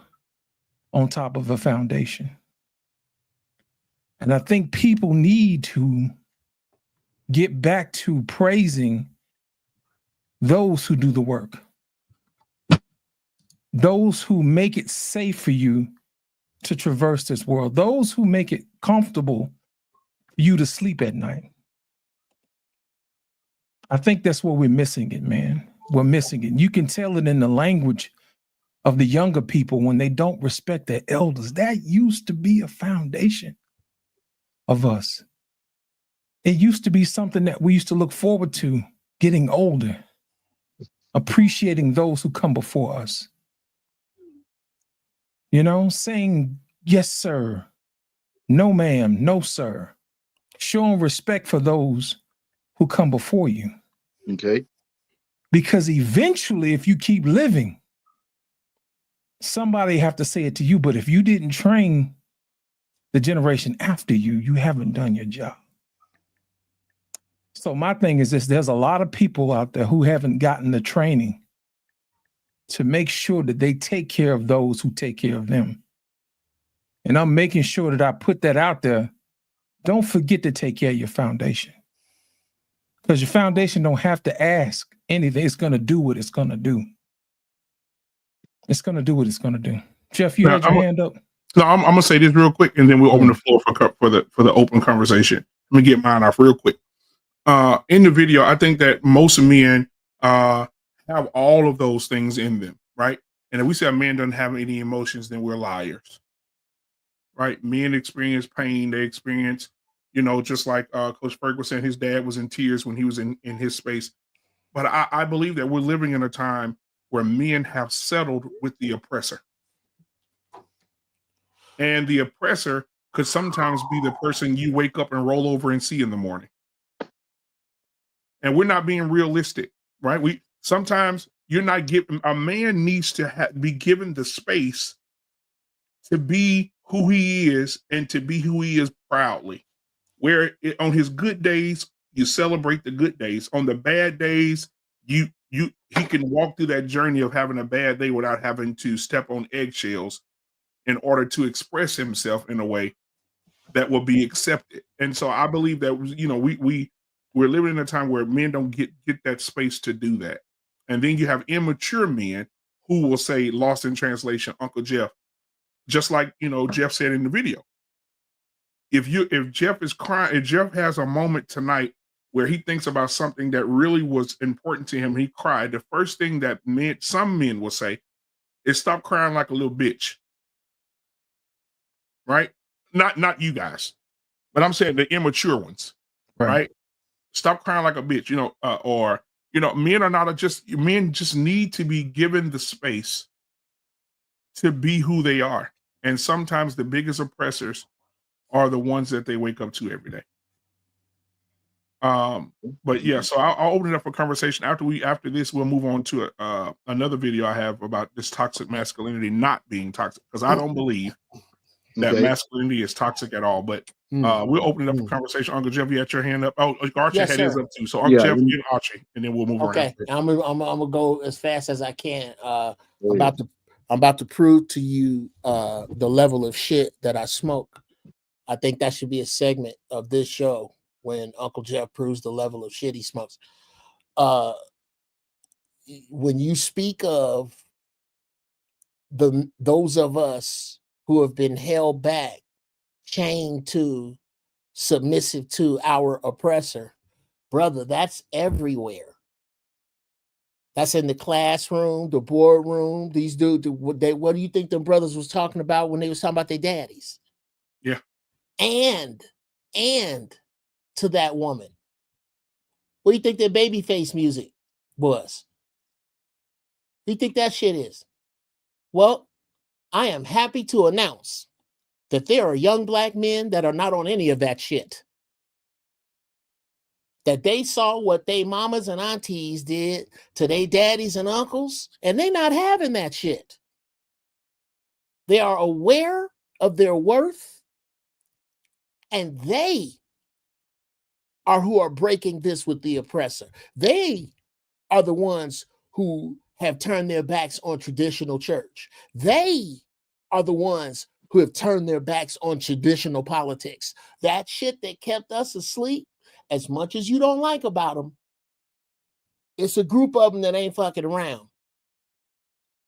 on top of a foundation. And I think people need to get back to praising those who do the work, those who make it safe for you to traverse this world, those who make it comfortable for you to sleep at night. I think that's where we're missing it, man. We're missing it. You can tell it in the language of the younger people when they don't respect their elders. That used to be a foundation of us. It used to be something that we used to look forward to getting older, appreciating those who come before us. You know, saying, yes, sir, no, ma'am, no, sir. Showing respect for those who come before you. Okay. Because eventually, if you keep living, somebody have to say it to you. But if you didn't train the generation after you, you haven't done your job. So my thing is this, there's a lot of people out there who haven't gotten the training to make sure that they take care of those who take care of them. And I'm making sure that I put that out there. Don't forget to take care of your foundation. Because your foundation don't have to ask anything. It's going to do what it's going to do. It's going to do what it's going to do. Jeff, you had your hand up? No, I'm going to say this real quick, and then we'll open the floor for the open conversation. Let me get mine off real quick. In the video, I think that most men have all of those things in them, right? And if we say a man doesn't have any emotions, then we're liars, right? Men experience pain. They experience, just like Coach Ferg was saying, his dad was in tears when he was in his space. But I believe that we're living in a time where men have settled with the oppressor. And the oppressor could sometimes be the person you wake up and roll over and see in the morning. And we're not being realistic, right? Sometimes you're not giving, a man needs to be given the space to be who he is and to be who he is proudly. On his good days, you celebrate the good days. On the bad days, he can walk through that journey of having a bad day without having to step on eggshells in order to express himself in a way that will be accepted. And so I believe that, we're living in a time where men don't get that space to do that. And then you have immature men who will say, lost in translation, Uncle Jeff, just like, Jeff said in the video. If Jeff is crying, if Jeff has a moment tonight where he thinks about something that really was important to him, he cried, the first thing that some men will say is, stop crying like a little bitch. Right? Not you guys, but I'm saying the immature ones, right? Stop crying like a bitch, men just need to be given the space to be who they are. And sometimes the biggest oppressors are the ones that they wake up to every day. But yeah, so I'll open it up for conversation. After this, we'll move on to another video I have about this toxic masculinity not being toxic, because I don't believe that masculinity is toxic at all. But we'll open it up for conversation. Uncle Jeff, you had your hand up. Oh, Archie had his up too. So Uncle Jeff and Archie, and then we'll move around. Okay, I'm gonna go as fast as I can. I'm about to prove to you the level of shit that I smoke. I think that should be a segment of this show when Uncle Jeff proves the level of shit he smokes. When you speak of those of us who have been held back, chained to, submissive to our oppressor, brother, that's everywhere. That's in the classroom, the boardroom. These dudes, what do you think them brothers was talking about when they was talking about their daddies? Yeah. And to that woman, what do you think their baby face music was? What do you think that shit is? Well, I am happy to announce that there are young black men that are not on any of that shit. That they saw what they mamas and aunties did to their daddies and uncles, and they not having that shit. They are aware of their worth, and they are who are breaking this with the oppressor. They are the ones who have turned their backs on traditional church. They are the ones who have turned their backs on traditional politics. That shit that kept us asleep, as much as you don't like about them, it's a group of them that ain't fucking around.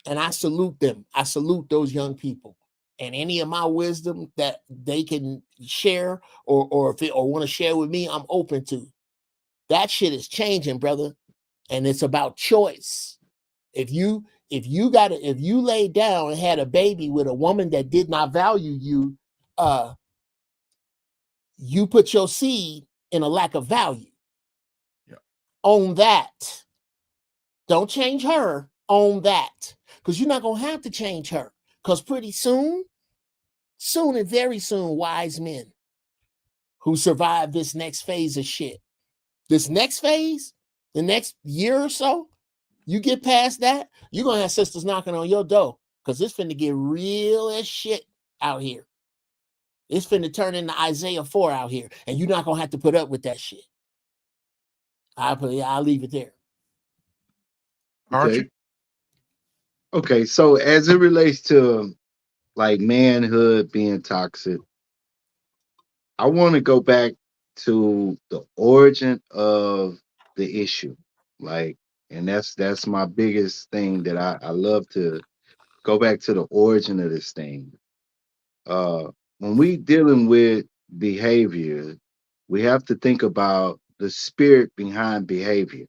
And I salute them. I salute those young people. And any of my wisdom that they can share or want to share with me, I'm open to. That shit is changing, brother. And it's about choice. If you laid down and had a baby with a woman that did not value you, you put your seed in a lack of value. Yeah. Own that. Don't change her. Own that. Because you're not going to have to change her. Because pretty soon and very soon, wise men who survive this next phase of shit, this next phase, the next year or so, you get past that, you're going to have sisters knocking on your door because it's finna get real as shit out here. It's finna turn into Isaiah 4 out here, and you're not going to have to put up with that shit. I'll leave it there. Okay. Okay, so as it relates to like manhood being toxic, I want to go back to the origin of the issue. Like, and that's my biggest thing that I love to go back to the origin of this thing. When we dealing with behavior, we have to think about the spirit behind behavior.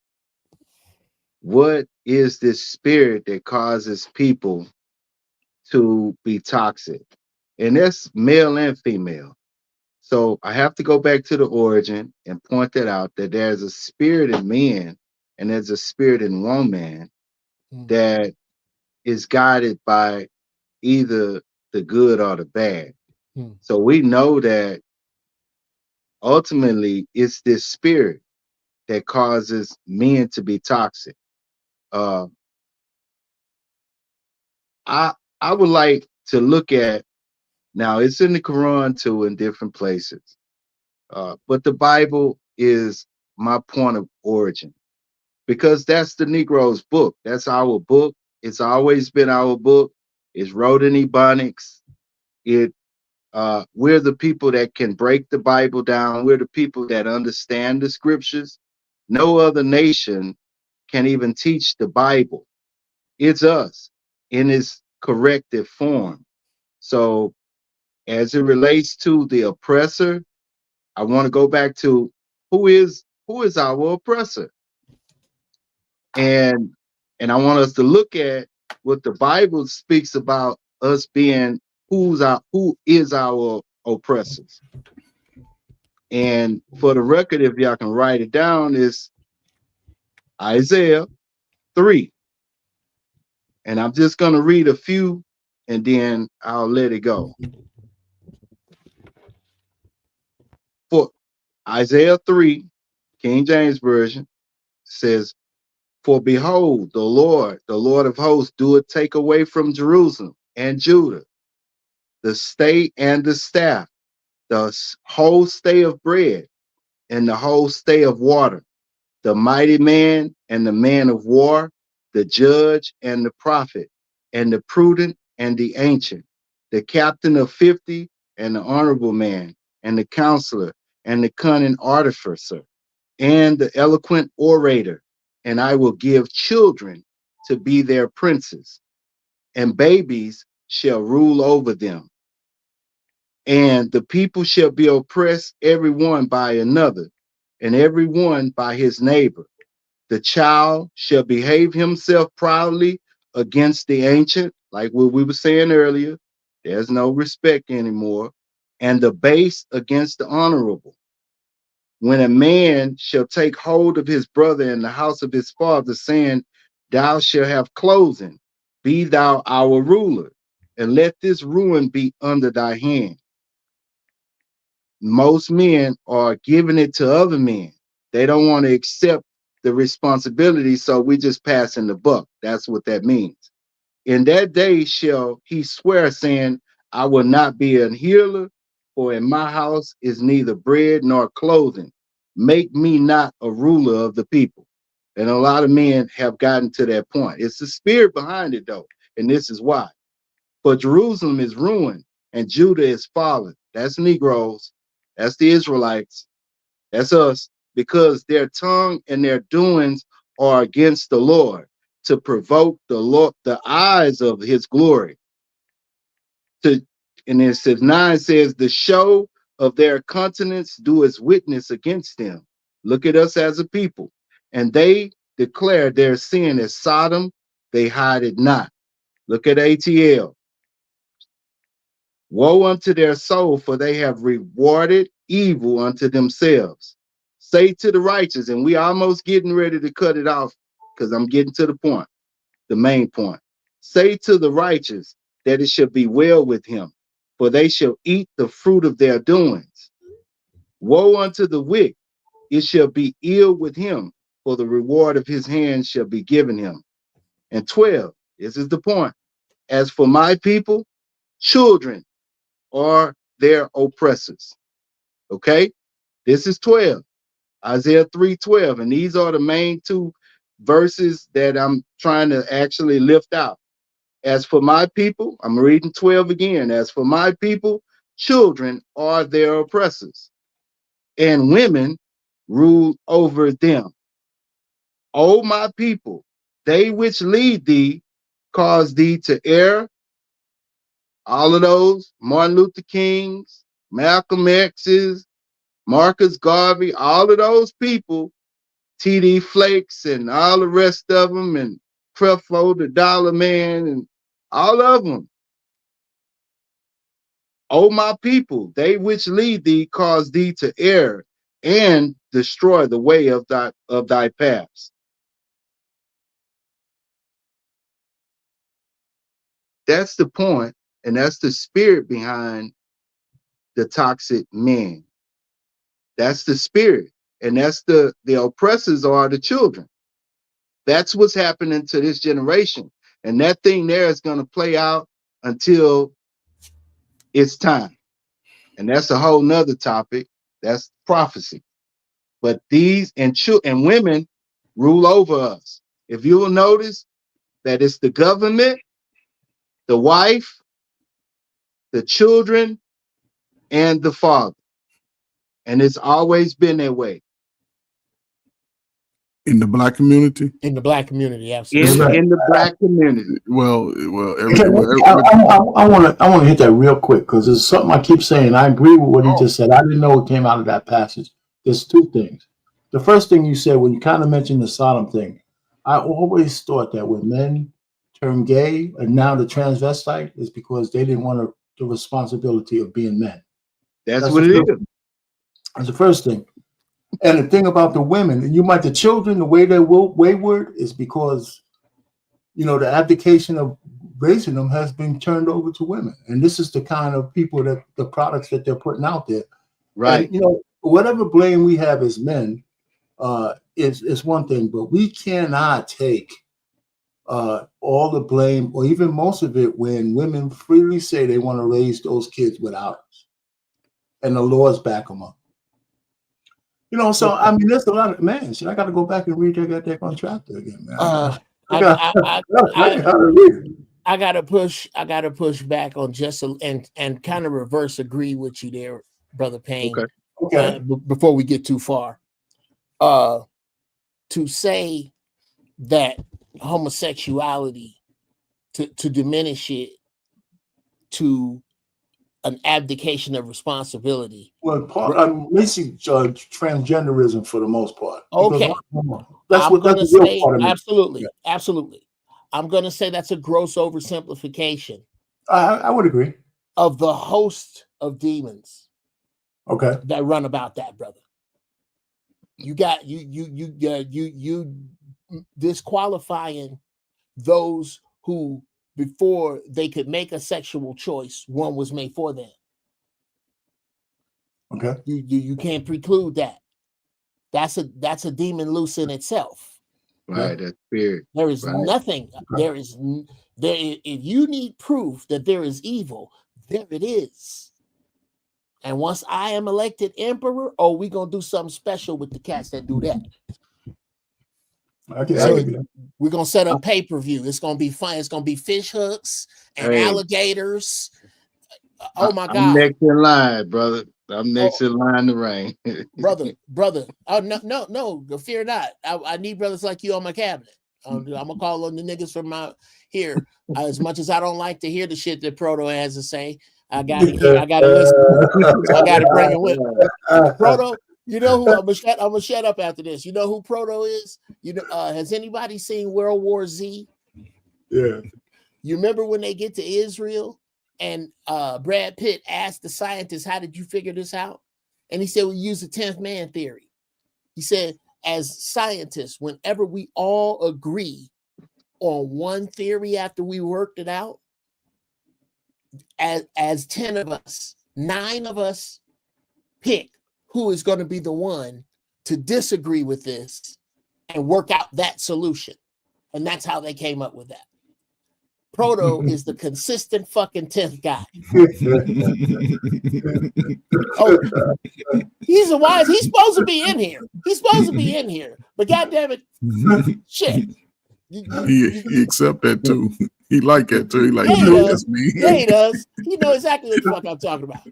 What is this spirit that causes people to be toxic? And that's male and female. So I have to go back to the origin and point that out, that there's a spirit in men and there's a spirit in woman that is guided by either the good or the bad. So we know that ultimately it's this spirit that causes men to be toxic. Uh, I I would like to look at, now it's in the Quran too in different places, but the Bible is my point of origin because that's the Negro's book. That's our book. It's always been our book. It's wrote in Ebonics. We're the people that can break the Bible down. We're the people that understand the scriptures. No other nation can even teach the Bible. It's us in its corrective form. So as it relates to the oppressor, I want to go back to who is our oppressor. And I want us to look at what the Bible speaks about us being who is our oppressors. And for the record, if y'all can write it down, is Isaiah 3. And I'm just going to read a few and then I'll let it go. For Isaiah 3, King James Version, says, "For behold, the Lord of hosts, doeth take away from Jerusalem and Judah the stay and the staff, the whole stay of bread, and the whole stay of water, the mighty man and the man of war, the judge and the prophet, and the prudent and the ancient, the captain of 50 and the honorable man, and the counselor and the cunning artificer, and the eloquent orator. And I will give children to be their princes, and babies shall rule over them. And the people shall be oppressed, every one by another, and every one by his neighbor. The child shall behave himself proudly against the ancient," like what we were saying earlier. There's no respect anymore. "And the base against the honorable. When a man shall take hold of his brother in the house of his father, saying, Thou shalt have clothing, be thou our ruler, and let this ruin be under thy hand." Most men are giving it to other men. They don't want to accept the responsibility, so we just passing the buck. That's what that means. "In that day shall he swear, saying, I will not be an healer, for in my house is neither bread nor clothing. Make me not a ruler of the people." And a lot of men have gotten to that point. It's the spirit behind it, though, and this is why. "For Jerusalem is ruined, and Judah is fallen. That's Negroes. That's the Israelites. That's us. Because their tongue and their doings are against the Lord, to provoke the Lord, the eyes of his glory. And it says 9 says, the show of their countenance do as witness against them. Look at us as a people. And they declare their sin as Sodom, they hide it not. Look at ATL. Woe unto their soul, for they have rewarded evil unto themselves. Say to the righteous, and we almost getting ready to cut it off because I'm getting to the point, the main point. Say to the righteous that it shall be well with him, for they shall eat the fruit of their doings. Woe unto the wicked, it shall be ill with him, for the reward of his hands shall be given him. And 12, this is the point. As for my people, children are their oppressors. Okay, this is 12, Isaiah 3:12, and these are the main two verses that I'm trying to actually lift out. As for my people, I'm reading 12 again. As for my people, children are their oppressors, and women rule over them. O my people, they which lead thee cause thee to err. All of those, Martin Luther King's, Malcolm X's, Marcus Garvey, all of those people, TD Flakes and all the rest of them, and Creflo, the Dollar Man, and all of them. O my people, they which lead thee cause thee to err and destroy the way of thy paths. That's the point, and that's the spirit behind the toxic men. That's the spirit, and that's the oppressors are the children. That's what's happening to this generation, and that thing there is going to play out until it's time, and that's a whole nother topic. That's prophecy. But these and women rule over us. If you will notice that it's the government, the wife, the children, and the father. And it's always been that way. In the black community? In the black community, absolutely. In the black community. Well, I want to hit that real quick because there's something I keep saying. I agree with what he just said. I didn't know it came out of that passage. There's two things. The first thing you said when you kind of mentioned the Sodom thing, I always thought that when men turn gay and now the transvestite is because they didn't want the responsibility of being men. That's what it is. That's the first thing. And the thing about the women, the children, the way they're wayward is because, the abdication of raising them has been turned over to women. And this is the kind of people the products that they're putting out there. Right. And, whatever blame we have as men is one thing, but we cannot take all the blame or even most of it when women freely say they want to raise those kids without us. And the laws back them up. So I mean, there's a lot of I got to go back and read that contract again, man. I gotta push back on just and kind of reverse agree with you there, Brother Payne. Okay. Before we get too far, to say that homosexuality to diminish it to an abdication of responsibility. Well, basically transgenderism for the most part. Okay, that's the real part of it. Absolutely. I'm going to say that's a gross oversimplification. I would agree. Of the host of demons, that run about that, brother. You got you disqualifying those who, before they could make a sexual choice, one was made for them. Okay. You can't preclude that. That's a demon loose in itself. Right. That's spirit. There is nothing. There. If you need proof that there is evil, there it is. And once I am elected emperor, we're gonna do something special with the cats that do that. We're gonna set up pay-per-view. It's gonna be fun. It's gonna be fish hooks and alligators. Oh my I'm God, next in line, brother. I'm next in line to reign. brother. Oh no, fear not. I need brothers like you on my cabinet. I'm gonna call on the niggas from my here. As much as I don't like to hear the shit that Proto has to say, I gotta hear. I gotta listen. So I gotta bring it with me. Proto. You know who I'm gonna shut up after this. You know who Proto is? You know, has anybody seen World War Z? Yeah. You remember when they get to Israel and Brad Pitt asked the scientists, "How did you figure this out?" And he said, "We use the 10th man theory." He said, as scientists, whenever we all agree on one theory after we worked it out, as 10 of us, 9 of us pick who is going to be the one to disagree with this and work out that solution. And that's how they came up with that. Proto is the consistent fucking 10th guy. Oh, he's a wise. He's supposed to be in here. He's supposed to be in here. But goddamn it, shit. He accept that too. He like that too. He like, Yeah, he does. that's me. Yeah, he does. He know exactly what the fuck I'm talking about.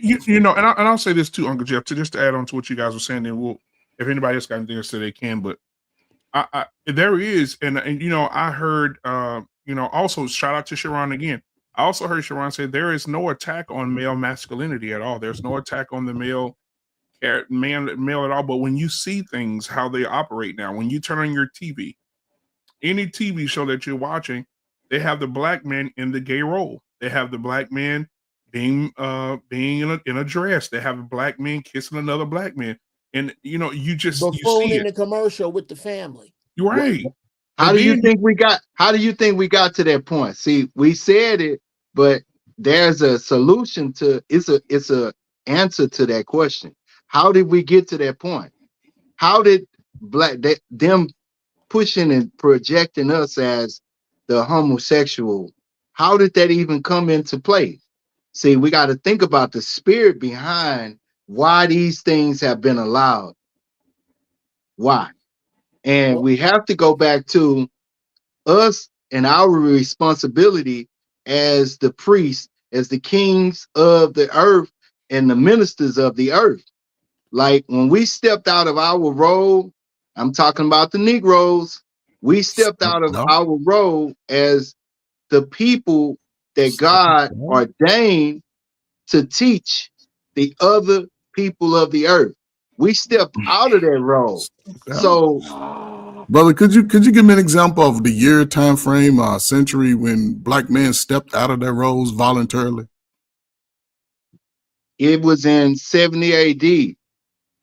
You know, and I'll say this too, Uncle Jeff, to just to add on to what you guys were saying. Then we'll, if anybody else got anything to say, they can. But there is, and you know, I heard, you know, also shout out to Sharon again. I also heard Sharon say there is no attack on male masculinity at all. There's no attack on the male at all. But when you see things how they operate now, when you turn on your TV, any TV show that you're watching, they have the black man in the gay role. They have the black man being in a dress. They have a black man kissing another black man, and you know, you Buffoon see in the commercial with the family. You're right. How do you think we got to that point? See, we said it, but there's a solution to it's a answer to that question. How did we get to that point? How did them pushing and projecting us as the homosexual, how did that even come into play? See, we got to think about the spirit behind why these things have been allowed. Why? And we have to go back to us and our responsibility as the priests, as the kings of the earth and the ministers of the earth. Like when we stepped out of our role, I'm talking about the Negroes, we stepped out of our role as the people that God ordained to teach the other people of the earth. We stepped out of that role. So, brother, could you give me an example of the year, time frame, century when black men stepped out of their roles voluntarily? It was in 70 AD.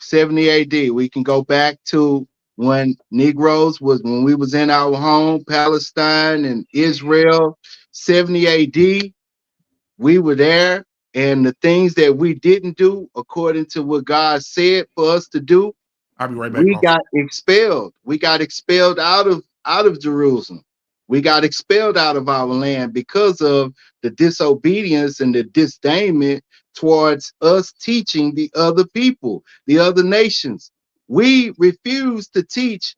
70 AD. We can go back to when Negroes when we was in our home, Palestine and Israel, 70 AD. We were there, and the things that we didn't do according to what God said for us to do, I'll be right back. We got expelled. We got expelled out of Jerusalem. We got expelled out of our land because of the disobedience and the disdainment towards us teaching the other people, the other nations. We refused to teach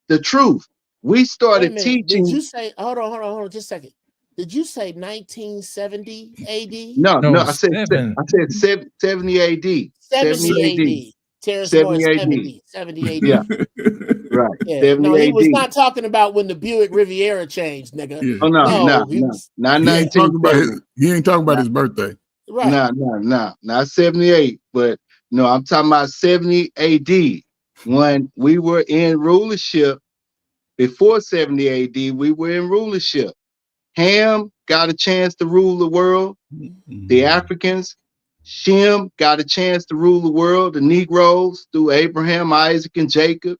the truth. We started teaching. Did you say, hold on, just a second. Did you say 1970 AD? No, I said 70 AD. 70 AD. Terrence Moore is 70 AD. Yeah. Right. Yeah. No, he was not talking about when the Buick Riviera changed, nigga. Yeah. Oh no, not 1970. He ain't talking about his birthday. Right. No, not 78. But no, I'm talking about 70 AD when we were in rulership. Before 70 AD, we were in rulership. Ham got a chance to rule the world. The Africans, Shem got a chance to rule the world. The Negroes through Abraham, Isaac, and Jacob.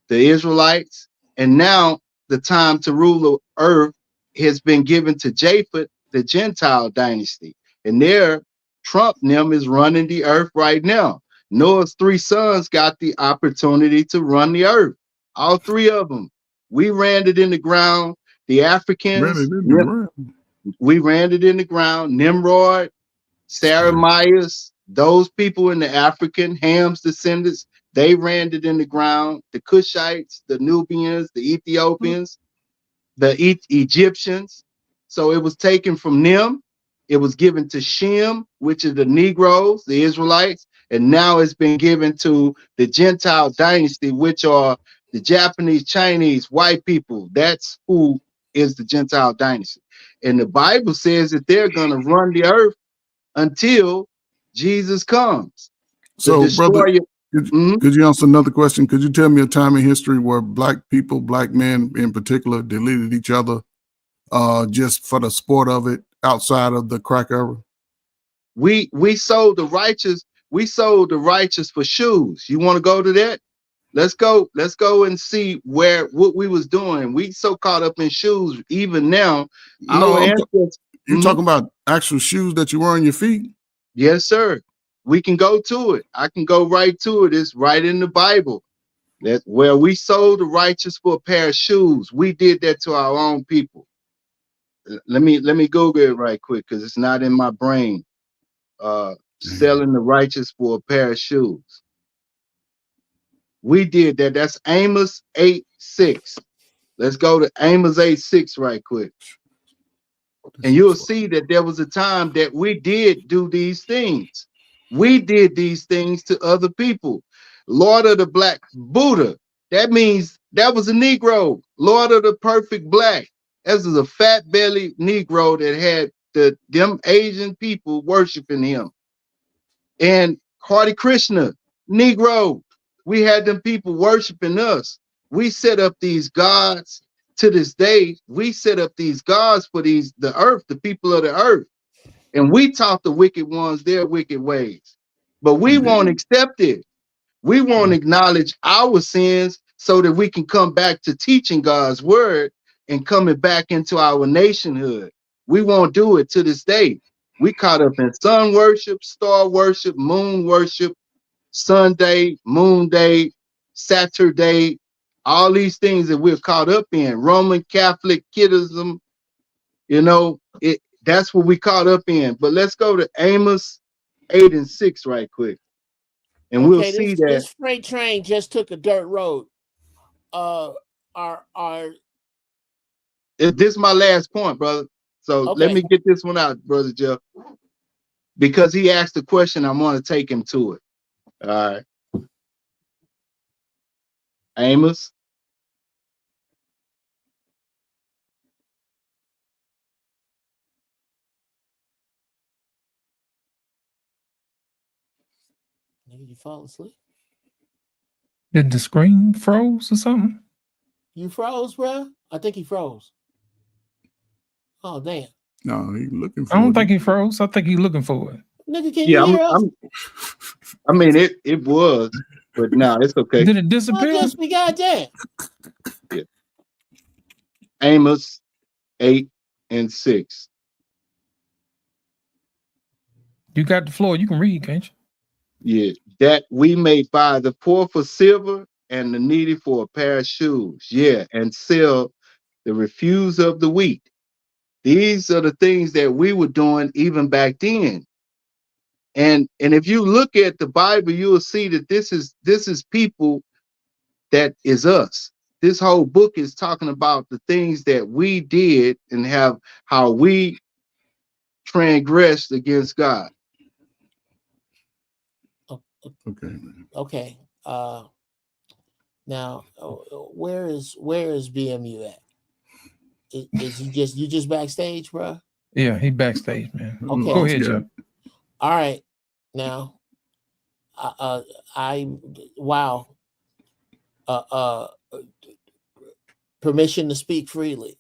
The Israelites. And now the time to rule the earth has been given to Japheth, the Gentile dynasty. And Trump them is running the earth right now. Noah's 3 sons got the opportunity to run the earth. All 3 of them. We ran it in the ground. The Africans, we ran it in the ground. Nimrod, Sarah Myers, those people in the African, Ham's descendants, they ran it in the ground. The Cushites, the Nubians, the Ethiopians, the Egyptians. So it was taken from them It was given to Shem, which is the Negroes, the Israelites, and now it's been given to the Gentile dynasty, which are the Japanese, Chinese, white people. That's who is the Gentile dynasty. And the Bible says that they're going to run the earth until Jesus comes. So, brother, Mhm. could you answer another question? Could you tell me a time in history where black people, black men in particular, deleted each other just for the sport of it outside of the crack era? We sold the righteous for shoes. You want to go to that? Let's go and see what we was doing. We so caught up in shoes. Even now, No, our ancestors. you're talking about actual shoes that you wear on your feet? Yes, sir. We can go to it. I can go right to it. It's right in the Bible. That where we sold the righteous for a pair of shoes. We did that to our own people. Let me Google it right quick because it's not in my brain. Selling the righteous for a pair of shoes. We did that. That's Amos 8:6. Let's go to Amos 8:6 right quick. And you'll see that there was a time that we did do these things. We did these things to other people. Lord of the Black Buddha. That means that was a Negro. Lord of the Perfect Black. This is a fat belly Negro that had them Asian people worshiping him. And Hare Krishna, Negro. We had them people worshiping us. We set up these gods. To this day, we set up these gods for the earth, the people of the earth. And we taught the wicked ones their wicked ways. But we won't accept it. We won't acknowledge our sins so that we can come back to teaching God's word and coming back into our nationhood. We won't do it to this day. We caught up in sun worship, star worship, moon worship, Sunday, moon day, Saturday, all these things that we're caught up in. Roman Catholic kiddism, that's what we caught up in. But let's go to Amos 8:6 right quick. And we'll see that this freight train just took a dirt road. this is my last point, brother. So let me get this one out, brother Jeff. Because he asked the question, I'm going to take him to it. All right. Amos. Maybe you fall asleep. Did the screen froze or something? You froze, bro? I think he froze. Oh, damn. No, he's looking for it. I don't think he froze. I think he's looking for it. Nigga, can you hear us? I mean, it was, but no, it's okay. Did it disappear? Well, just be goddamn. Yeah. Amos 8:6. You got the floor. You can read, can't you? Yeah, that we may buy the poor for silver and the needy for a pair of shoes. Yeah, and sell the refuse of the wheat. These are the things that we were doing even back then. And if you look at the Bible, you will see that this is people that is us. This whole book is talking about the things that we did and how we transgressed against God. Okay. Okay. Now, where is BMU at? Is you just backstage, bro? Yeah, he backstage, man. Okay. Go ahead, Jeff. All right. Now, wow. Permission to speak freely.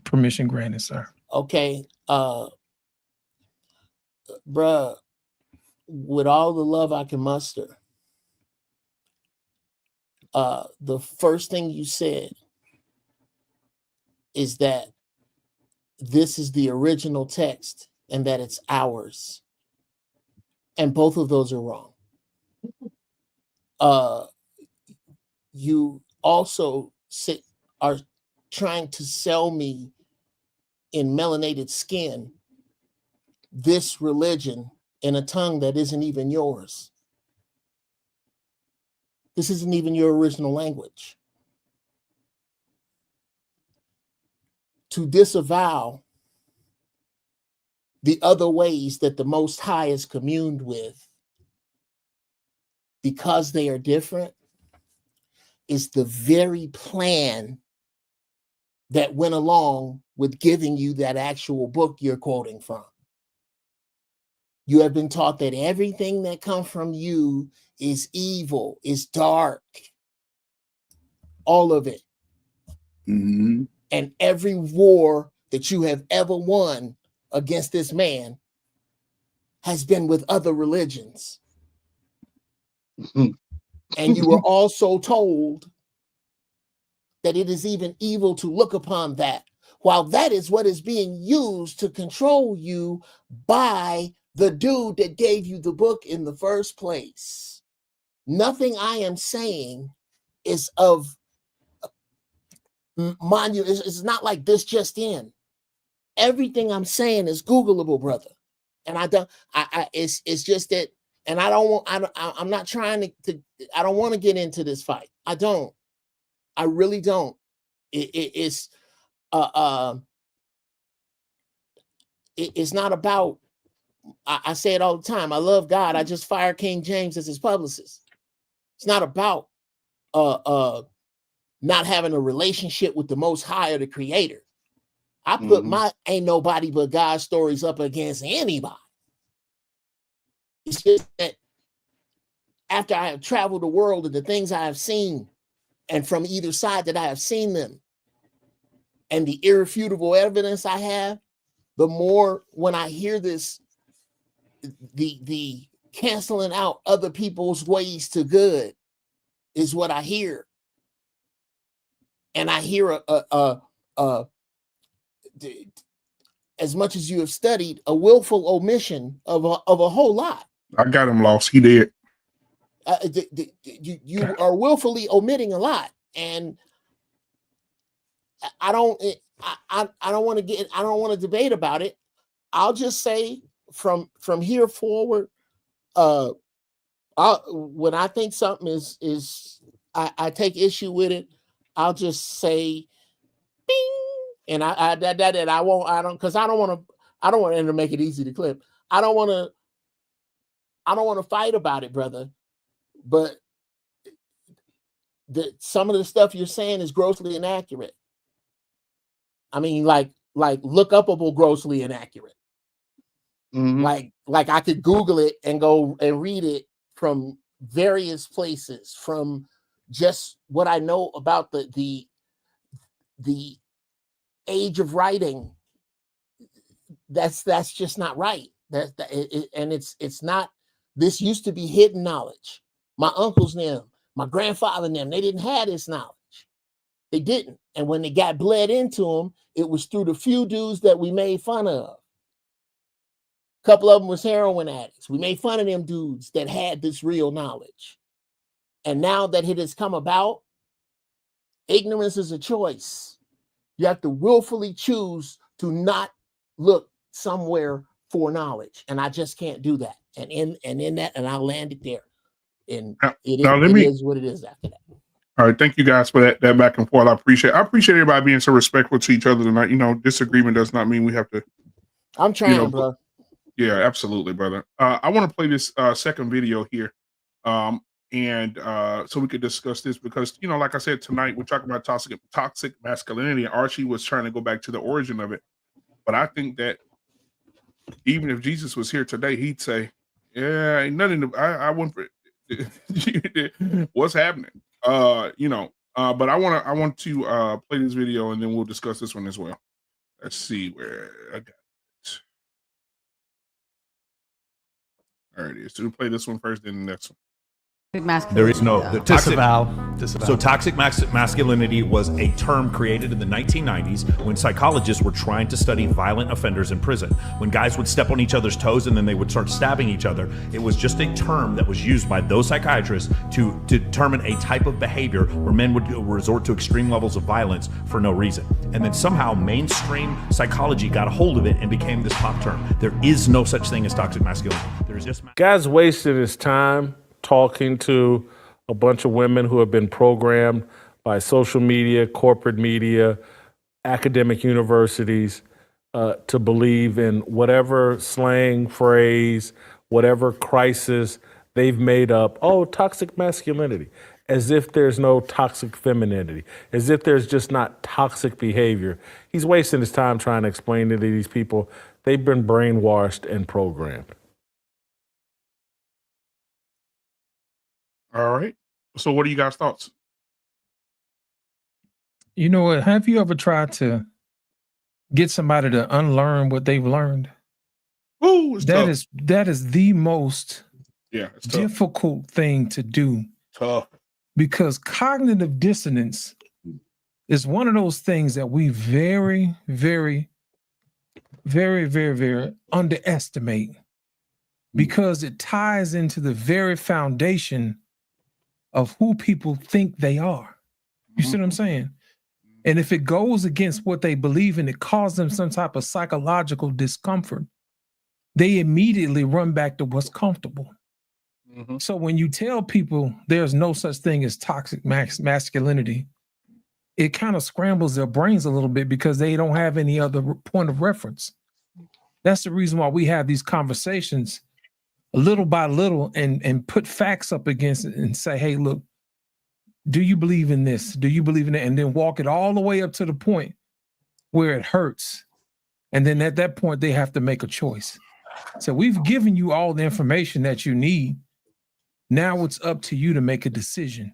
Permission granted, sir. Okay. Bruh, with all the love I can muster, the first thing you said is that this is the original text and that it's ours. And both of those are wrong. You also are trying to sell me in melanated skin this religion in a tongue that isn't even yours. This isn't even your original language. To disavow the other ways that the Most High is communed with, because they are different, is the very plan that went along with giving you that actual book you're quoting from. You have been taught that everything that comes from you is evil, is dark, all of it. Mm-hmm. And every war that you have ever won against this man has been with other religions. And you were also told that it is even evil to look upon that, while that is what is being used to control you by the dude that gave you the book in the first place. Nothing I am saying is of monument. It's not like this just in. Everything I'm saying is Googleable, brother. And it's just that, and I'm not trying to I don't want to get into this fight. I really don't. It's not about, I say it all the time. I love God. I just fired King James as his publicist. It's not about not having a relationship with the Most High or the Creator. I put my ain't nobody but God stories up against anybody. It's just that after I have traveled the world and the things I have seen, and from either side that I have seen them, and the irrefutable evidence I have, the more when I hear this, the canceling out other people's ways to good is what I hear. And I hear as much as you have studied, a willful omission of a whole lot. I got him lost. He did. You are willfully omitting a lot, and I don't want to debate about it. I'll just say from here forward, when I think something is I take issue with it, I'll just say, bing, and I don't want to make it easy to clip. I don't want to fight about it, brother. But some of the stuff you're saying is grossly inaccurate. I mean, like look upable grossly inaccurate. Like I could Google it and go and read it from various places, from just what I know about the age of writing. That's just not right. And it's not. This used to be hidden knowledge. My uncles and them, my grandfather and them, they didn't have this knowledge. They didn't. And when they got bled into them, it was through the few dudes that we made fun of. A couple of them was heroin addicts. We made fun of them dudes that had this real knowledge. And now that it has come about, ignorance is a choice. You have to willfully choose to not look somewhere for knowledge. And I just can't do that. And in that, and I'll land it there. And it is what it is after that. All right, thank you guys for that back and forth. I appreciate everybody being so respectful to each other tonight. Disagreement does not mean we have to. I'm trying, bro. Yeah, absolutely, brother. I want to play this second video here, and so we could discuss this because like I said tonight, we're talking about toxic masculinity. And Archie was trying to go back to the origin of it, but I think that even if Jesus was here today, he'd say, "Yeah, ain't nothing. I wouldn't." What's happening? But I want to play this video and then we'll discuss this one as well. Let's see where I got it. There it is. So we'll play this one first, then the next one. There is no disavow. So toxic masculinity was a term created in the 1990s when psychologists were trying to study violent offenders in prison. When guys would step on each other's toes and then they would start stabbing each other, it was just a term that was used by those psychiatrists to determine a type of behavior where men would resort to extreme levels of violence for no reason. And then somehow mainstream psychology got a hold of it and became this pop term. There is no such thing as toxic masculinity. There's just guys wasted his time talking to a bunch of women who have been programmed by social media, corporate media, academic universities, to believe in whatever slang phrase, whatever crisis they've made up. Oh, toxic masculinity, as if there's no toxic femininity, as if there's just not toxic behavior. He's wasting his time trying to explain it to these people. They've been brainwashed and programmed. All right. So what are you guys' thoughts? You know what? Have you ever tried to get somebody to unlearn what they've learned? Ooh, it's tough. That is the most it's difficult thing to do. Tough. Because cognitive dissonance is one of those things that we very, very, very, very, very underestimate, because it ties into the very foundation of who people think they are. You see what I'm saying? And if it goes against what they believe in, it causes them some type of psychological discomfort, they immediately run back to what's comfortable. So when you tell people there's no such thing as toxic masculinity, it kind of scrambles their brains a little bit because they don't have any other point of reference. That's the reason why we have these conversations little by little and put facts up against it and say, hey, look, do you believe in this? Do you believe in it? And then walk it all the way up to the point where it hurts. And then at that point, they have to make a choice. So we've given you all the information that you need. Now it's up to you to make a decision.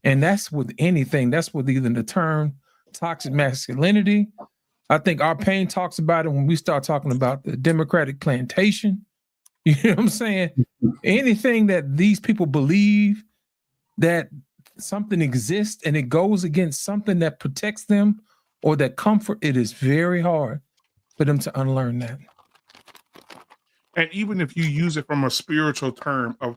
And that's with anything. That's with either the term toxic masculinity. I think our pain talks about it when we start talking about the Democratic plantation. You know what I'm saying? Anything that these people believe that something exists and it goes against something that protects them or that comfort, it is very hard for them to unlearn that. And even if you use it from a spiritual term of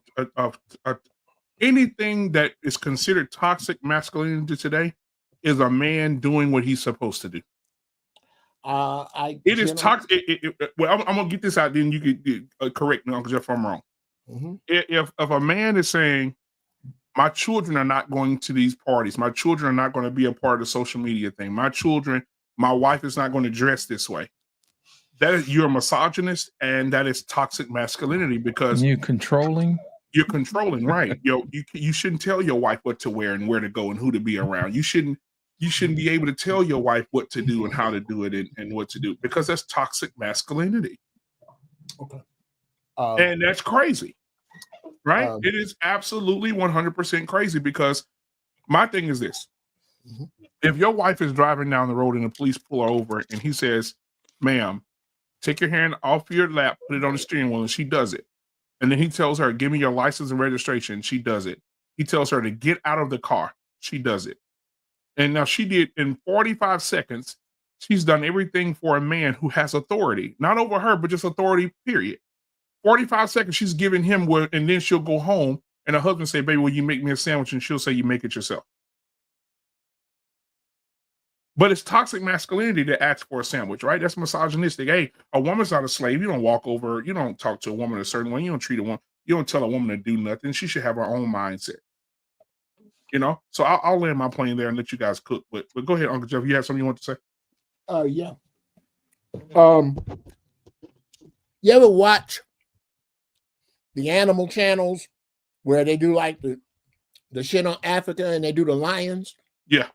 anything that is considered toxic masculinity today is a man doing what he's supposed to do. It is toxic. Well, I'm gonna get this out, then you can correct me, Uncle Jeff, if I'm wrong. If a man is saying, my children are not going to these parties, my children are not going to be a part of the social media thing, my wife is not going to dress this way, that is, you're a misogynist, and that is toxic masculinity, because you're controlling. You're controlling, right? You shouldn't tell your wife what to wear and where to go and who to be around. You shouldn't be able to tell your wife what to do and how to do it and what to do, because that's toxic masculinity. Okay. And that's crazy, right? It is absolutely 100% crazy, because my thing is this. If your wife is driving down the road and the police pull her over and he says, ma'am, take your hand off your lap, put it on the steering wheel, and she does it. And then he tells her, give me your license and registration. She does it. He tells her to get out of the car. She does it. And now she did, in 45 seconds, she's done everything for a man who has authority, not over her, but just authority, period. 45 seconds, she's giving him what, and then she'll go home and her husband say, baby, will you make me a sandwich? And she'll say, you make it yourself. But it's toxic masculinity to ask for a sandwich, right? That's misogynistic. Hey, a woman's not a slave. You don't walk over, you don't talk to a woman a certain way. You don't treat a woman, you don't tell a woman to do nothing. She should have her own mindset. You know? So I'll land my plane there and let you guys cook. But go ahead, Uncle Jeff. You have something you want to say? Yeah. You ever watch the animal channels where they do like the shit on Africa and they do the lions? Yeah.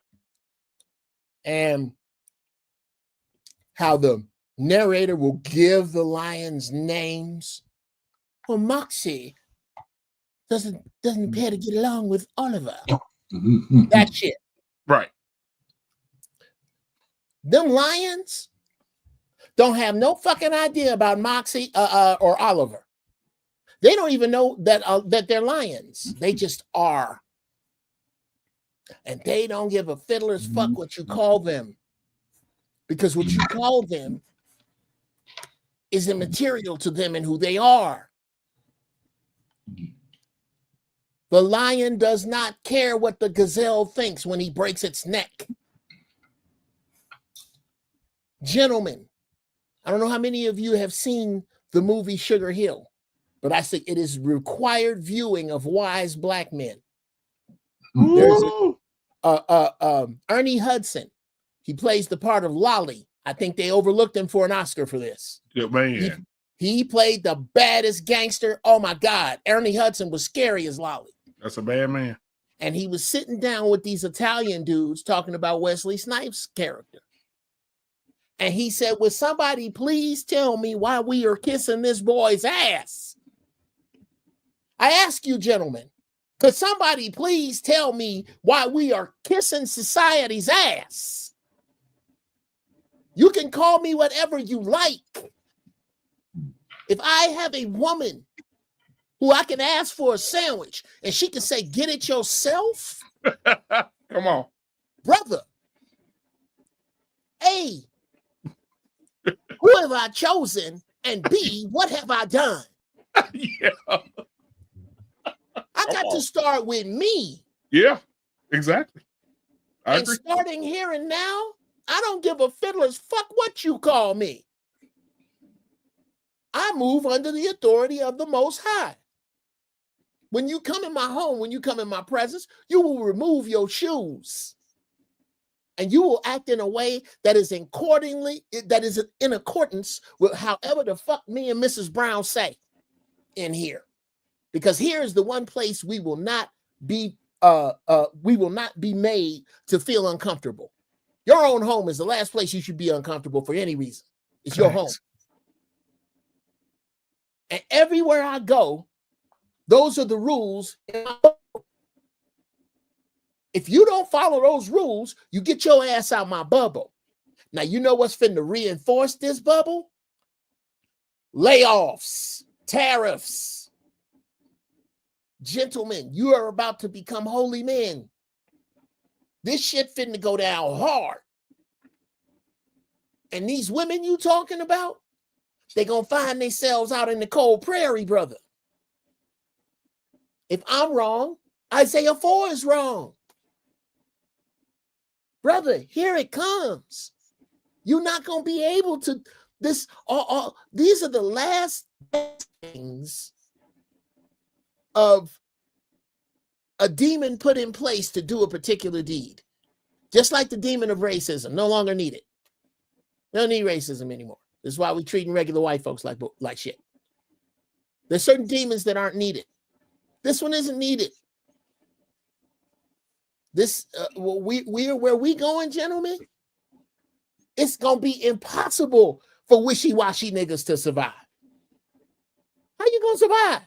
And how the narrator will give the lions names. Well, Moxie doesn't appear to get along with Oliver. That shit. Right. Them lions don't have no fucking idea about Moxie or Oliver. They don't even know that they're lions. They just are. And they don't give a fiddler's fuck what you call them. Because what you call them is immaterial to them and who they are. The lion does not care what the gazelle thinks when he breaks its neck. Gentlemen, I don't know how many of you have seen the movie Sugar Hill, but I say it is required viewing of wise black men. There's Ernie Hudson. He plays the part of Lolly. I think they overlooked him for an Oscar for this. Good man. He played the baddest gangster. Oh my God. Ernie Hudson was scary as Lolly. That's a bad man. And he was sitting down with these Italian dudes talking about Wesley Snipes' character. And he said, would somebody please tell me why we are kissing this boy's ass? I ask you, gentlemen, could somebody please tell me why we are kissing society's ass? You can call me whatever you like. If I have a woman who I can ask for a sandwich and she can say, get it yourself. Come on. Brother. A, who have I chosen? And B, what have I done? Yeah. I got to start with me. Yeah, exactly. I and agree. Starting here and now, I don't give a fiddler's fuck what you call me. I move under the authority of the Most High. When you come in my home, when you come in my presence, you will remove your shoes. And you will act in a way that is in accordance with however the fuck me and Mrs. Brown say in here. Because here is the one place we will not be made to feel uncomfortable. Your own home is the last place you should be uncomfortable for any reason. It's your home. And everywhere I go, those are the rules. If you don't follow those rules, you get your ass out my bubble. Now, you know what's finna reinforce this bubble? Layoffs, tariffs. Gentlemen, you are about to become holy men. This shit finna go down hard. And these women you talking about, they gonna find themselves out in the cold prairie, brother. If I'm wrong, Isaiah 4 is wrong. Brother, here it comes. You're not gonna be able to, these are the last things of a demon put in place to do a particular deed. Just like the demon of racism, no longer needed. We don't need racism anymore. This is why we're treating regular white folks like shit. There's certain demons that aren't needed. This one isn't needed. This we're where we going, gentlemen. It's gonna be impossible for wishy-washy niggas to survive. How you gonna survive?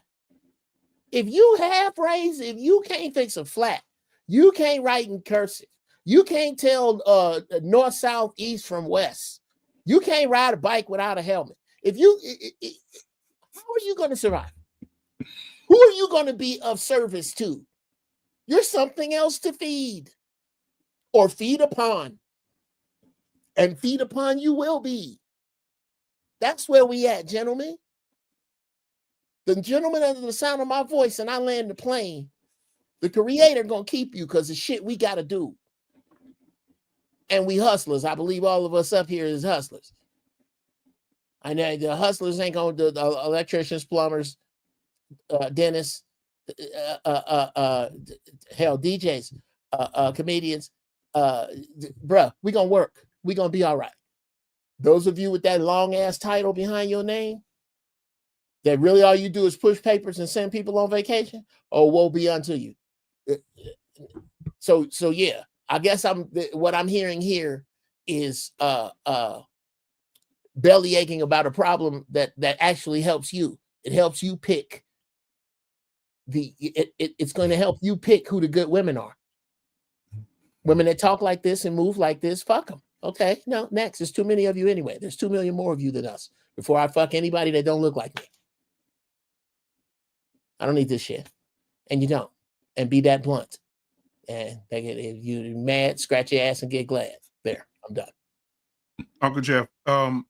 If you half raised, if you can't fix a flat, you can't write in cursive, you can't tell north, south, east from west, you can't ride a bike without a helmet. How are you going to survive? Who are you going to be of service to? You're something else to feed or feed upon. And feed upon you will be. That's where we at, gentlemen. The gentleman under the sound of my voice, and I land the plane, the creator gonna keep you because the shit we gotta do. And we hustlers. I believe all of us up here is hustlers. I know the hustlers ain't gonna do the electricians, plumbers, dentists, hell, DJs, comedians. Bruh, we gonna work. We gonna be all right. Those of you with that long ass title behind your name, that really all you do is push papers and send people on vacation, oh, woe be unto you. So yeah, I guess what I'm hearing here is belly aching about a problem that actually helps you. It helps you pick it's going to help you pick who the good women are. Women that talk like this and move like this, fuck them. Okay, no, next. There's too many of you anyway. There's 2 million more of you than us before I fuck anybody that don't look like me. I don't need this shit. And you don't. And be that blunt. And if you're mad, scratch your ass and get glad. There, I'm done. Uncle Jeff, I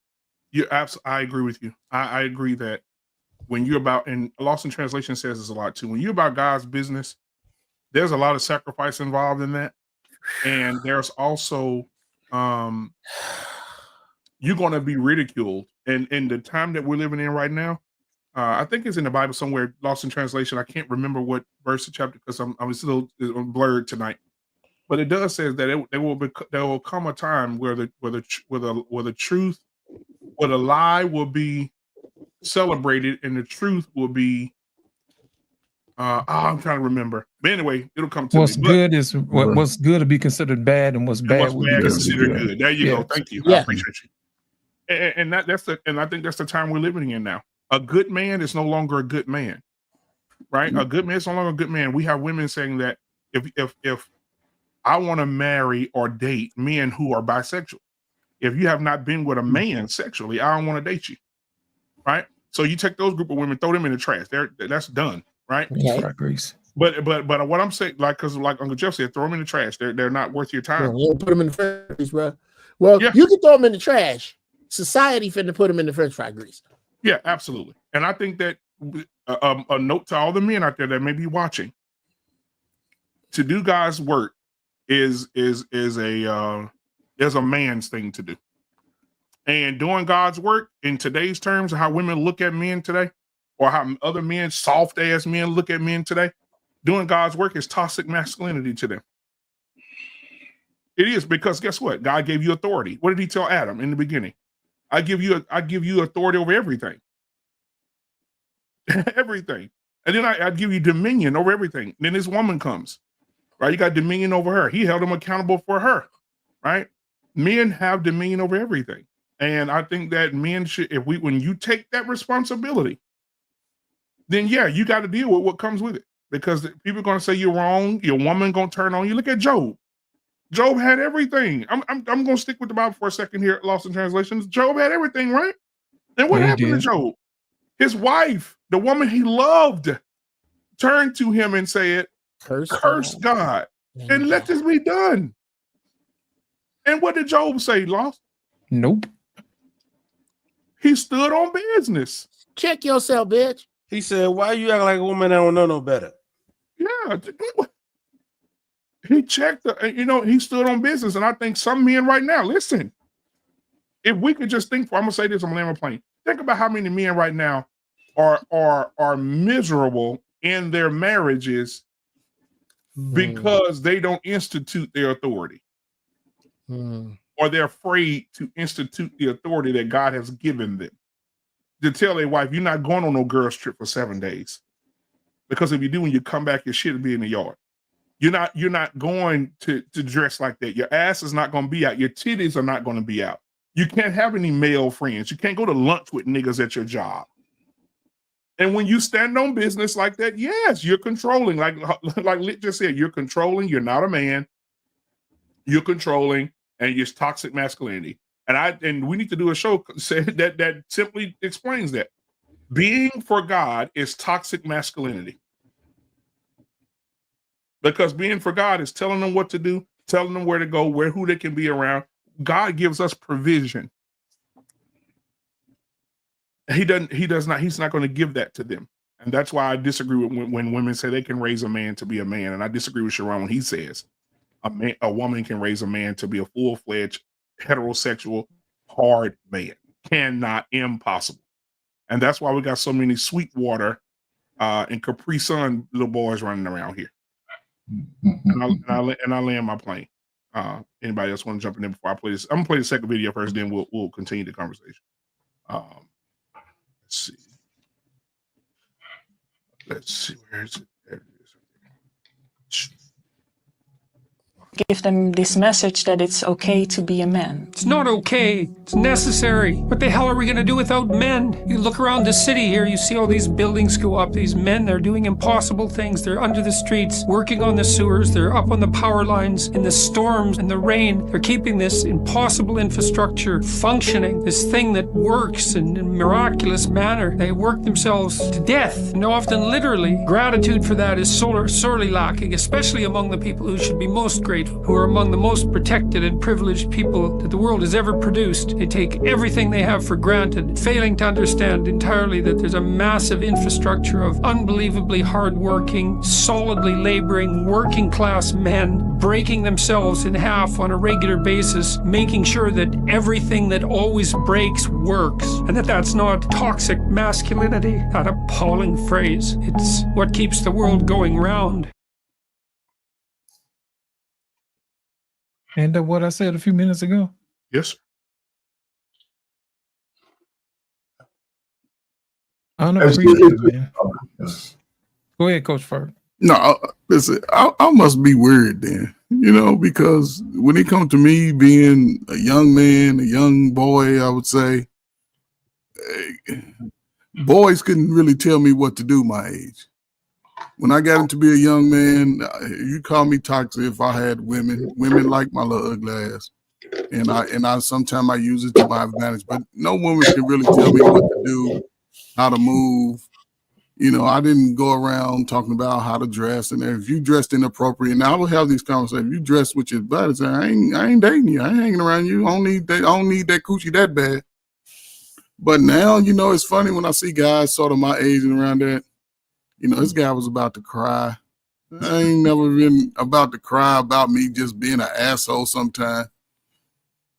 agree with you. I agree that when you're about, and Lost in Translation says this a lot too, when you're about God's business, there's a lot of sacrifice involved in that. And there's also, you're going to be ridiculed. And in the time that we're living in right now, I think it's in the Bible somewhere, Lost in Translation. I can't remember what verse or chapter because I'm still blurred tonight. But it does say that there will come a time where the truth, where the lie will be celebrated and the truth will be. I'm trying to remember. But anyway, it'll come to what's me. good is what's good to be considered bad, and what's bad will be considered considered good. There you go. Thank you. I appreciate you. And I think that's the time we're living in now. A good man is no longer a good man, right? A good man is no longer a good man. We have women saying that if I want to marry or date men who are bisexual, if you have not been with a man sexually, I don't want to date you, right? So you take those group of women, throw them in the trash. That's done, right? That's right, Grace. But what I'm saying, because Uncle Jeff said, throw them in the trash. They're not worth your time. You put them in the French grease, bro. Well, you can throw them in the trash. Society finna put them in the French fry grease. Yeah, absolutely. And I think that a note to all the men out there that may be watching: to do God's work is a man's thing to do. And doing God's work in today's terms, how women look at men today, or how other men, soft ass men, look at men today, doing God's work is toxic masculinity to them. It is, because guess what? God gave you authority. What did he tell Adam in the beginning? I give you authority over everything. Everything. And then I give you dominion over everything. Then this woman comes, right? You got dominion over her. He held him accountable for her, right? Men have dominion over everything. And I think that men should, when you take that responsibility, then yeah, you got to deal with what comes with it, because people are going to say you're wrong. Your woman going to turn on you. Look at Job. Job had everything. I'm going to stick with the Bible for a second here, Lost in Translations. Job had everything, right? And what happened to Job? His wife, the woman he loved, turned to him and said, curse God and let this be done. And what did Job say, Lost? Nope. He stood on business. Check yourself, bitch. He said, why you act like a woman that don't know no better? Yeah. He checked, he stood on business. And I think some men right now, listen, if we could just think, I'm going to say this, I'm going to land my plane. Think about how many men right now are miserable in their marriages because they don't institute their authority. Or they're afraid to institute the authority that God has given them. To tell their wife, you're not going on no girls trip for 7 days. Because if you do, when you come back, your shit will be in the yard. You're not going to dress like that. Your ass is not going to be out. Your titties are not going to be out. You can't have any male friends. You can't go to lunch with niggas at your job. And when you stand on business like that, yes, you're controlling. Like Lit just said, you're controlling. You're not a man. You're controlling, and you're toxic masculinity. And we need to do a show that simply explains that. Being for God is toxic masculinity. Because being for God is telling them what to do, telling them where to go, who they can be around. God gives us provision. He's not going to give that to them. And that's why I disagree with when women say they can raise a man to be a man. And I disagree with Sharon when he says a woman can raise a man to be a full-fledged heterosexual hard man. Cannot, impossible. And that's why we got so many Sweetwater and Capri Sun little boys running around here. And I land my plane. Anybody else want to jump in there before I play this? I'm gonna play the second video first, then we'll continue the conversation. Let's see, where is it? There it is. Give them this message that it's okay to be a man. It's not okay. It's necessary. What the hell are we going to do without men? You look around the city here, you see all these buildings go up. These men, they're doing impossible things. They're under the streets, working on the sewers. They're up on the power lines in the storms and the rain. They're keeping this impossible infrastructure functioning, this thing that works in a miraculous manner. They work themselves to death, and often literally. Gratitude for that is sorely lacking, especially among the people who should be most grateful, who are among the most protected and privileged people that the world has ever produced. They take everything they have for granted, failing to understand entirely that there's a massive infrastructure of unbelievably hardworking, solidly laboring, working class men breaking themselves in half on a regular basis, making sure that everything that always breaks works, and that's not toxic masculinity, that appalling phrase. It's what keeps the world going round. And what I said a few minutes ago. Yes. I don't appreciate it, man. Go ahead, Coach Ferg. No, listen, I must be weird then, because when it comes to me being a young man, a young boy, I would say, boys couldn't really tell me what to do my age. When I got into be a young man, you call me toxic if I had women. Women like my little ugly ass. And I sometimes I use it to my advantage, but no woman can really tell me what to do, how to move. I didn't go around talking about how to dress, and if you dressed inappropriate, now I will have these conversations. If you dress with your body, say, I ain't dating you. I ain't hanging around you. I don't need that coochie that bad. But now, it's funny when I see guys sort of my age and around that. This guy was about to cry. I ain't never been about to cry about me just being an asshole sometime.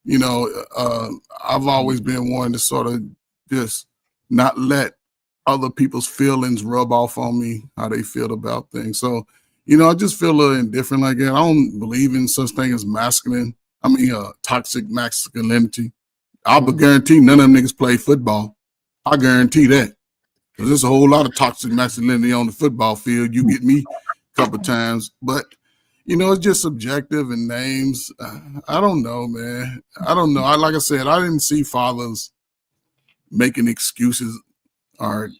I've always been one to sort of just not let other people's feelings rub off on me, how they feel about things. So, I just feel a little indifferent like that. I don't believe in such thing as toxic masculinity. I'll guarantee none of them niggas play football. I guarantee that. Because there's a whole lot of toxic masculinity on the football field. You get me a couple times. But, it's just subjective and names. I don't know, man. I don't know. Like I said, I didn't see fathers making excuses or,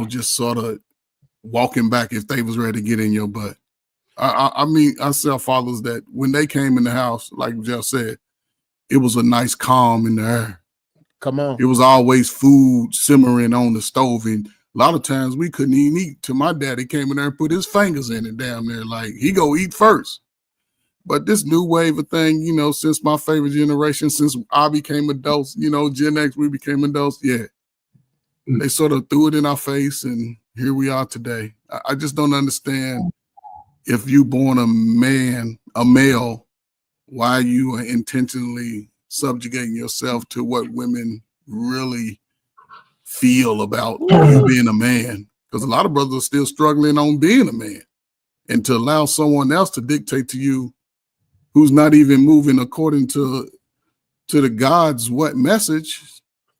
just sort of walking back if they was ready to get in your butt. I saw fathers that when they came in the house, like Jeff said, it was a nice calm in the air. Come on. It was always food simmering on the stove. And a lot of times we couldn't even eat till my daddy came in there and put his fingers in it down there. Like, he go eat first. But this new wave of thing, since my favorite generation, since I became adults, Gen X, we became adults. Yeah. They sort of threw it in our face, and here we are today. I just don't understand, if you born a male, why you are intentionally subjugating yourself to what women really feel about you being a man. Because a lot of brothers are still struggling on being a man. And to allow someone else to dictate to you who's not even moving according to the God's message,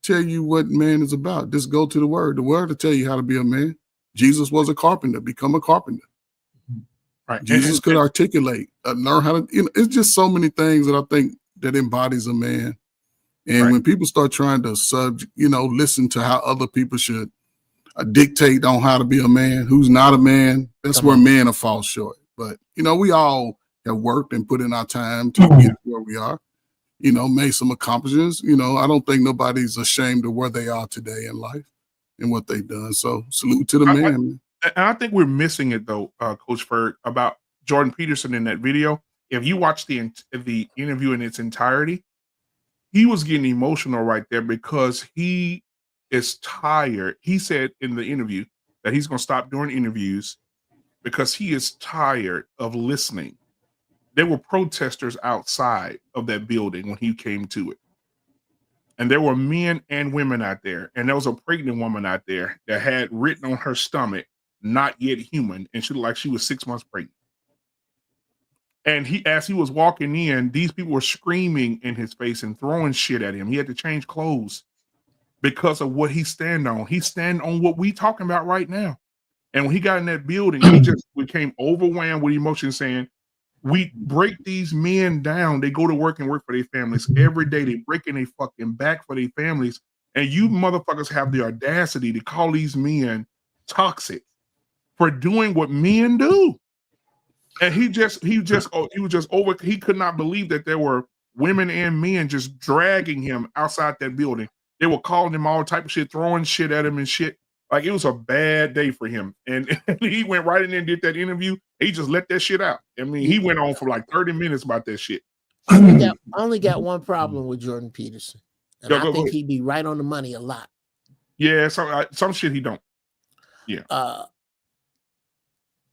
tell you what man is about. Just go to the word. The word will tell you how to be a man. Jesus was a carpenter. Become a carpenter. Right. Jesus could articulate, learn how to, it's just so many things that I think that embodies a man. And when people start trying to listen to how other people should dictate on how to be a man who's not a man, that's where men are fall short. But, we all have worked and put in our time to get to where we are, made some accomplishments. I don't think nobody's ashamed of where they are today in life and what they've done. So salute to the man. And I think we're missing it though, Coach Ferg, about Jordan Peterson in that video. If you watch the interview in its entirety, he was getting emotional right there because he is tired. He said in the interview that he's going to stop doing interviews because he is tired of listening. There were protesters outside of that building when he came to it. And there were men and women out there. And there was a pregnant woman out there that had written on her stomach, "Not yet human," and she looked like she was 6 months pregnant. And as he was walking in, these people were screaming in his face and throwing shit at him. He had to change clothes because of what he stand on. He stand on what we talking about right now. And when he got in that building, he just became overwhelmed with emotion, saying, we break these men down. They go to work and work for their families every day. They breaking their fucking back for their families. And you motherfuckers have the audacity to call these men toxic for doing what men do. And he was just over. He could not believe that there were women and men just dragging him outside that building. They were calling him all type of shit, throwing shit at him and shit. Like, it was a bad day for him. And he went right in there and did that interview. He just let that shit out. I mean, he went on for like 30 minutes about that shit. I only got one problem with Jordan Peterson. And I think he'd be right on the money a lot. Yeah, some shit he don't. Yeah.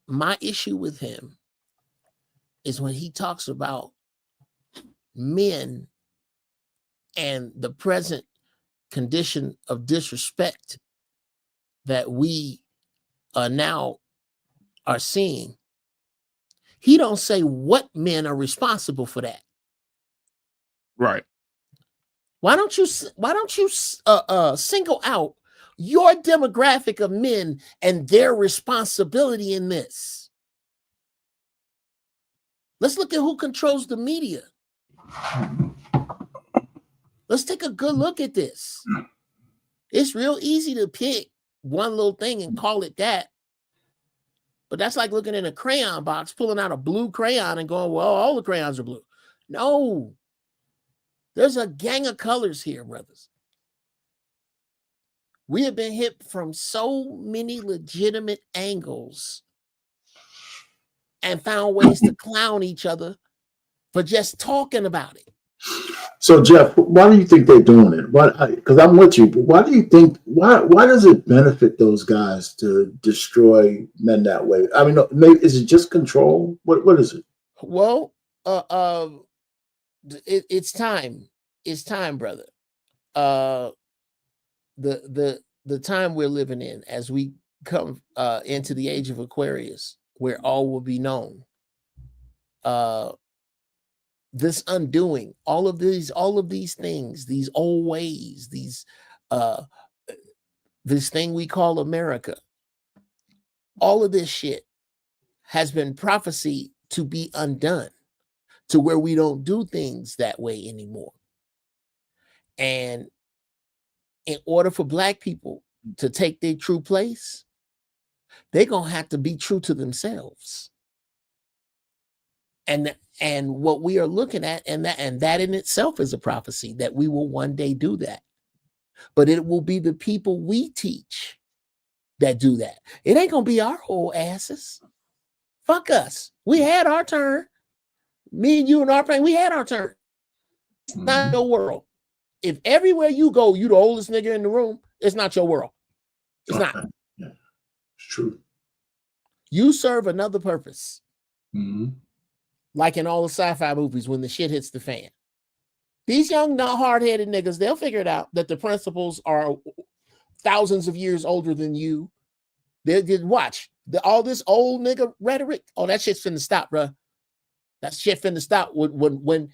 My issue with him is when he talks about men and the present condition of disrespect that we now are seeing. He don't say what men are responsible for that. Right. Why don't you single out your demographic of men and their responsibility in this? Let's look at who controls the media. Let's take a good look at this. It's real easy to pick one little thing and call it that. But that's like looking in a crayon box, pulling out a blue crayon and going, well, all the crayons are blue. No. There's a gang of colors here, brothers. We have been hit from so many legitimate angles and found ways to clown each other for just talking about it. So Jeff, why do you think they're doing it? Because I'm with you, but why do you think, why does it benefit those guys to destroy men that way? I mean, maybe, is it just control? What is it? Well, it's time. It's time, brother. The time we're living in as we come into the age of Aquarius, where all will be known. This undoing, all of these things, these old ways, this thing we call America, all of this shit has been prophesied to be undone, to where we don't do things that way anymore. And in order for Black people to take their true place, they're gonna have to be true to themselves. And what we are looking at, and that in itself is a prophecy that we will one day do that. But it will be the people we teach that do that. It ain't gonna be our whole asses. Fuck us. We had our turn. Me and you and our friend, we had our turn. It's not your world. If everywhere you go, you the oldest nigga in the room, it's not your world. It's not. Yeah, it's true. You serve another purpose. Mm-hmm. Like in all the sci-fi movies when the shit hits the fan. These young, not hard-headed niggas, they'll figure it out that the principles are thousands of years older than you. They did watch all this old nigga rhetoric. Oh, that shit's finna stop, bro. That shit finna stop when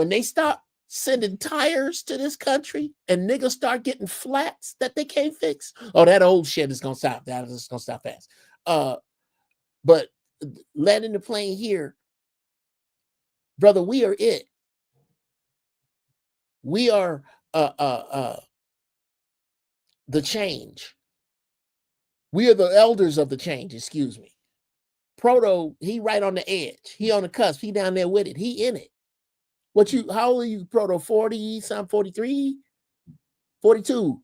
they stop sending tires to this country and niggas start getting flats that they can't fix. Oh, that old shit is gonna stop. That is gonna stop fast. But landing the plane here, brother, we are it. We are the change. We are the elders of the change, excuse me. Proto, he right on the edge. He on the cusp. He down there with it. He in it. How old are you, Proto? 40, some 43? 42.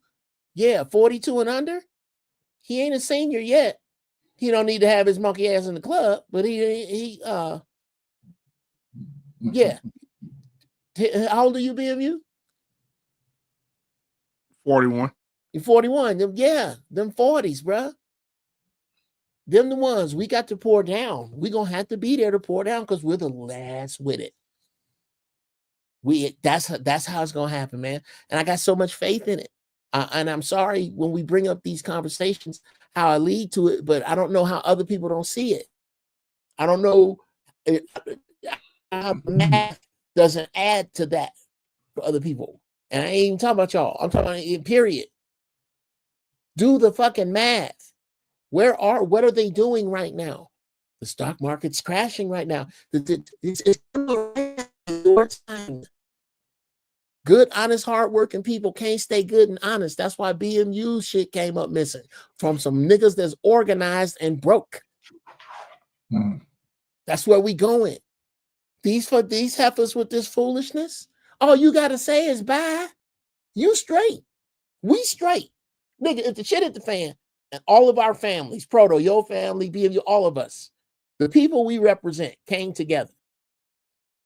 Yeah, 42 and under. He ain't a senior yet. He don't need to have his monkey ass in the club, but yeah. How old are you, BMU? 41. You're 41. Them 40s, bro. Them the ones we got to pour down. We're gonna have to be there to pour down because we're the last with it. That's how it's gonna happen, man. And I got so much faith in it. And I'm sorry when we bring up these conversations, how I lead to it, but I don't know how other people don't see it. I don't know how math doesn't add to that for other people. And I ain't even talking about y'all. I'm talking about period. Do the fucking math. What are they doing right now? The stock market's crashing right now. It's your time. Good, honest, hardworking people can't stay good and honest. That's why BMU shit came up missing from some niggas that's organized and broke. Mm-hmm. That's where we going. These heifers with this foolishness, all you got to say is bye. You straight. We straight. Nigga, if the shit hit the fan, and all of our families, Proto, your family, BMU, all of us, the people we represent came together.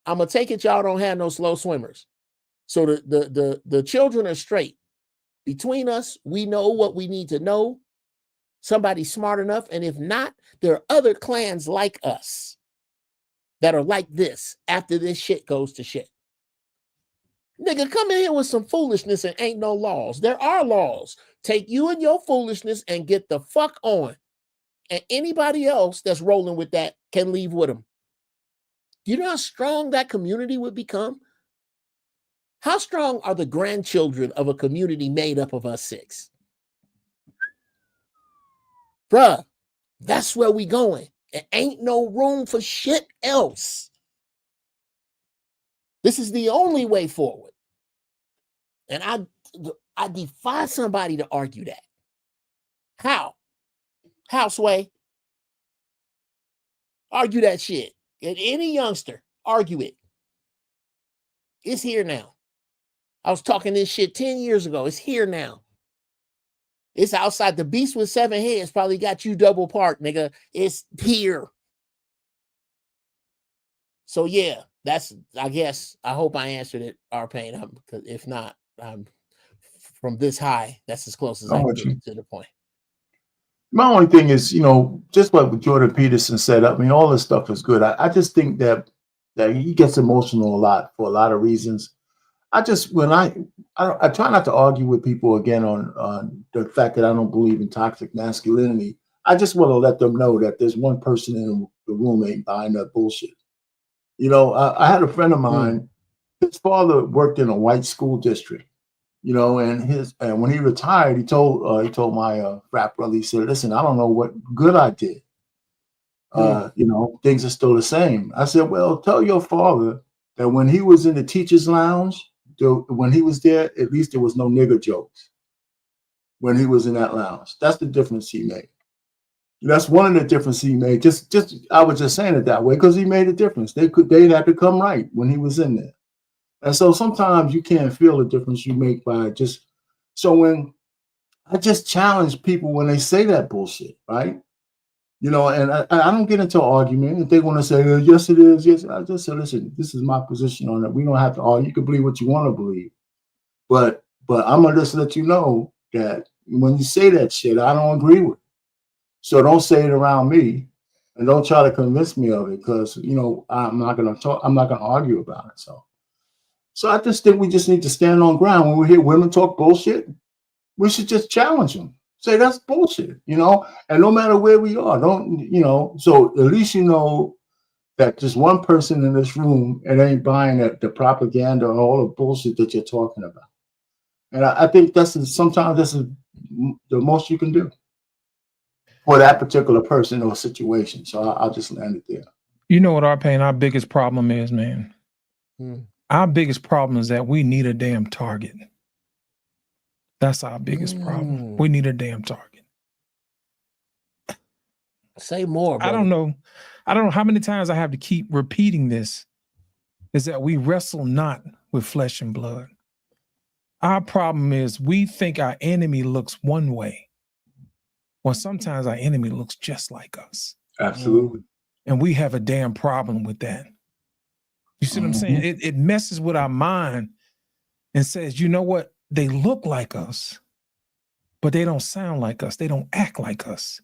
I'm going to take it y'all don't have no slow swimmers. So the children are straight. Between us, we know what we need to know. Somebody's smart enough. And if not, there are other clans like us that are like this after this shit goes to shit. Nigga, come in here with some foolishness and ain't no laws. There are laws. Take you and your foolishness and get the fuck on. and anybody else that's rolling with that can leave with them. Do you know how strong that community would become? How strong are the grandchildren of a community made up of us 6? Bruh, that's where we going. It ain't no room for shit else. This is the only way forward. And I defy somebody to argue that. How? How, Sway? Argue that shit. And any youngster, argue it. It's here now. I was talking this shit 10 years ago. It's here now. It's outside. The beast with 7 heads probably got you double parked, nigga. It's here. So yeah, that's, I guess, I hope I answered it, R-Pain. Because if not, I'm from this high, that's as close as I can get to the point. My only thing is, just what Jordan Peterson said, I mean, all this stuff is good. I just think that he gets emotional a lot for a lot of reasons. I try not to argue with people again on the fact that I don't believe in toxic masculinity. I just want to let them know that there's one person in the room ain't buying that bullshit. I had a friend of mine, his father worked in a white school district, and when he retired, he told my frat brother, he said, listen, I don't know what good I did. Things are still the same. I said, well, tell your father that when he was in the teacher's lounge, when he was there, at least there was no nigger jokes when he was in that lounge. That's the difference he made. That's one of the differences he made. I was just saying it that way because he made a difference. They'd have to come right when he was in there. And so sometimes you can't feel the difference you make by when I just challenge people when they say that bullshit, right? And I don't get into an argument. If they want to say, yes, it is, yes, I just say, listen, this is my position on it. We don't have to argue. You can believe what you want to believe. But I'm going to just let you know that when you say that shit, I don't agree with it. So don't say it around me and don't try to convince me of it because, I'm not going to argue about it. So I just think we just need to stand on ground. When we hear women talk bullshit, we should just challenge them. Say that's bullshit, and no matter where we are, so at least that just one person in this room, it ain't buying the propaganda or all the bullshit that you're talking about. And I think sometimes this is the most you can do for that particular person or situation. So I'll just land it there. You know what, R-Pain, our biggest problem is, man? Our biggest problem is that we need a damn target. That's our biggest problem. We need a damn target. Say more, brother. I don't know how many times I have to keep repeating this, is that we wrestle not with flesh and blood. Our problem is we think our enemy looks one way, when sometimes our enemy looks just like us. Absolutely. And we have a damn problem with that. You see what I'm saying? It messes with our mind and says, you know what? They look like us, but they don't sound like us. They don't act like us.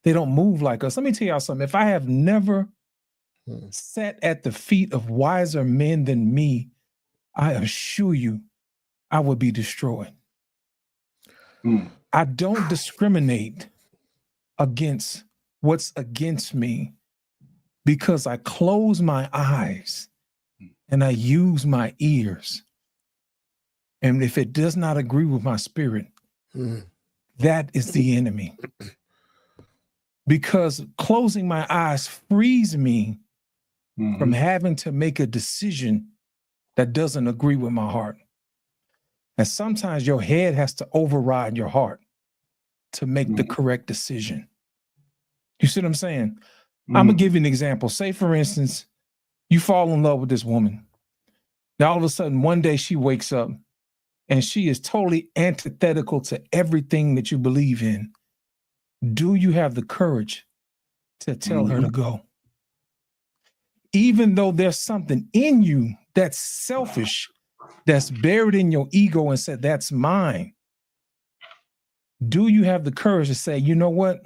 They don't move like us. Let me tell y'all something. If I have never sat at the feet of wiser men than me, I assure you, I would be destroyed. I don't discriminate against what's against me because I close my eyes and I use my ears. And if it does not agree with my spirit, that is the enemy. Because closing my eyes frees me from having to make a decision that doesn't agree with my heart. And sometimes your head has to override your heart to make the correct decision. You see what I'm saying? I'm going to give you an example. Say, for instance, you fall in love with this woman. Now, all of a sudden, one day she wakes up and she is totally antithetical to everything that you believe in. Do you have the courage to tell her to go? Even though there's something in you that's selfish, that's buried in your ego and said, that's mine. Do you have the courage to say, you know what?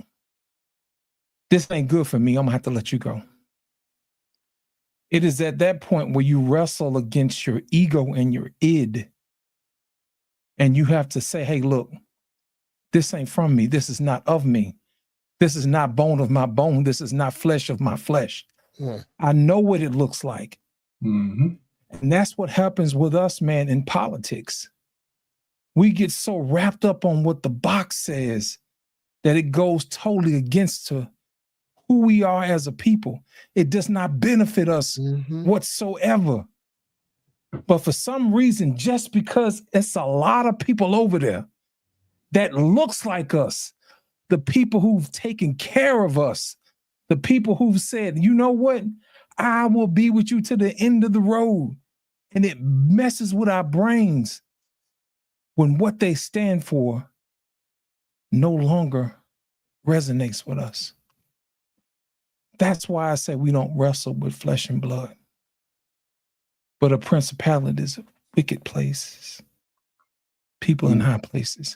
This ain't good for me. I'm gonna have to let you go. It is at that point where you wrestle against your ego and your id. And you have to say, hey, look, this ain't from me. This is not of me. This is not bone of my bone. This is not flesh of my flesh. I know what it looks like. Mm-hmm. And that's what happens with us, man, in politics. We get so wrapped up on what the box says that it goes totally against to who we are as a people. It does not benefit us whatsoever. But for some reason, just because it's a lot of people over there that looks like us, the people who've taken care of us, the people who've said, you know what, I will be with you to the end of the road. And it messes with our brains when what they stand for no longer resonates with us. That's why I say we don't wrestle with flesh and blood, but a principalities of wicked places, people in high places.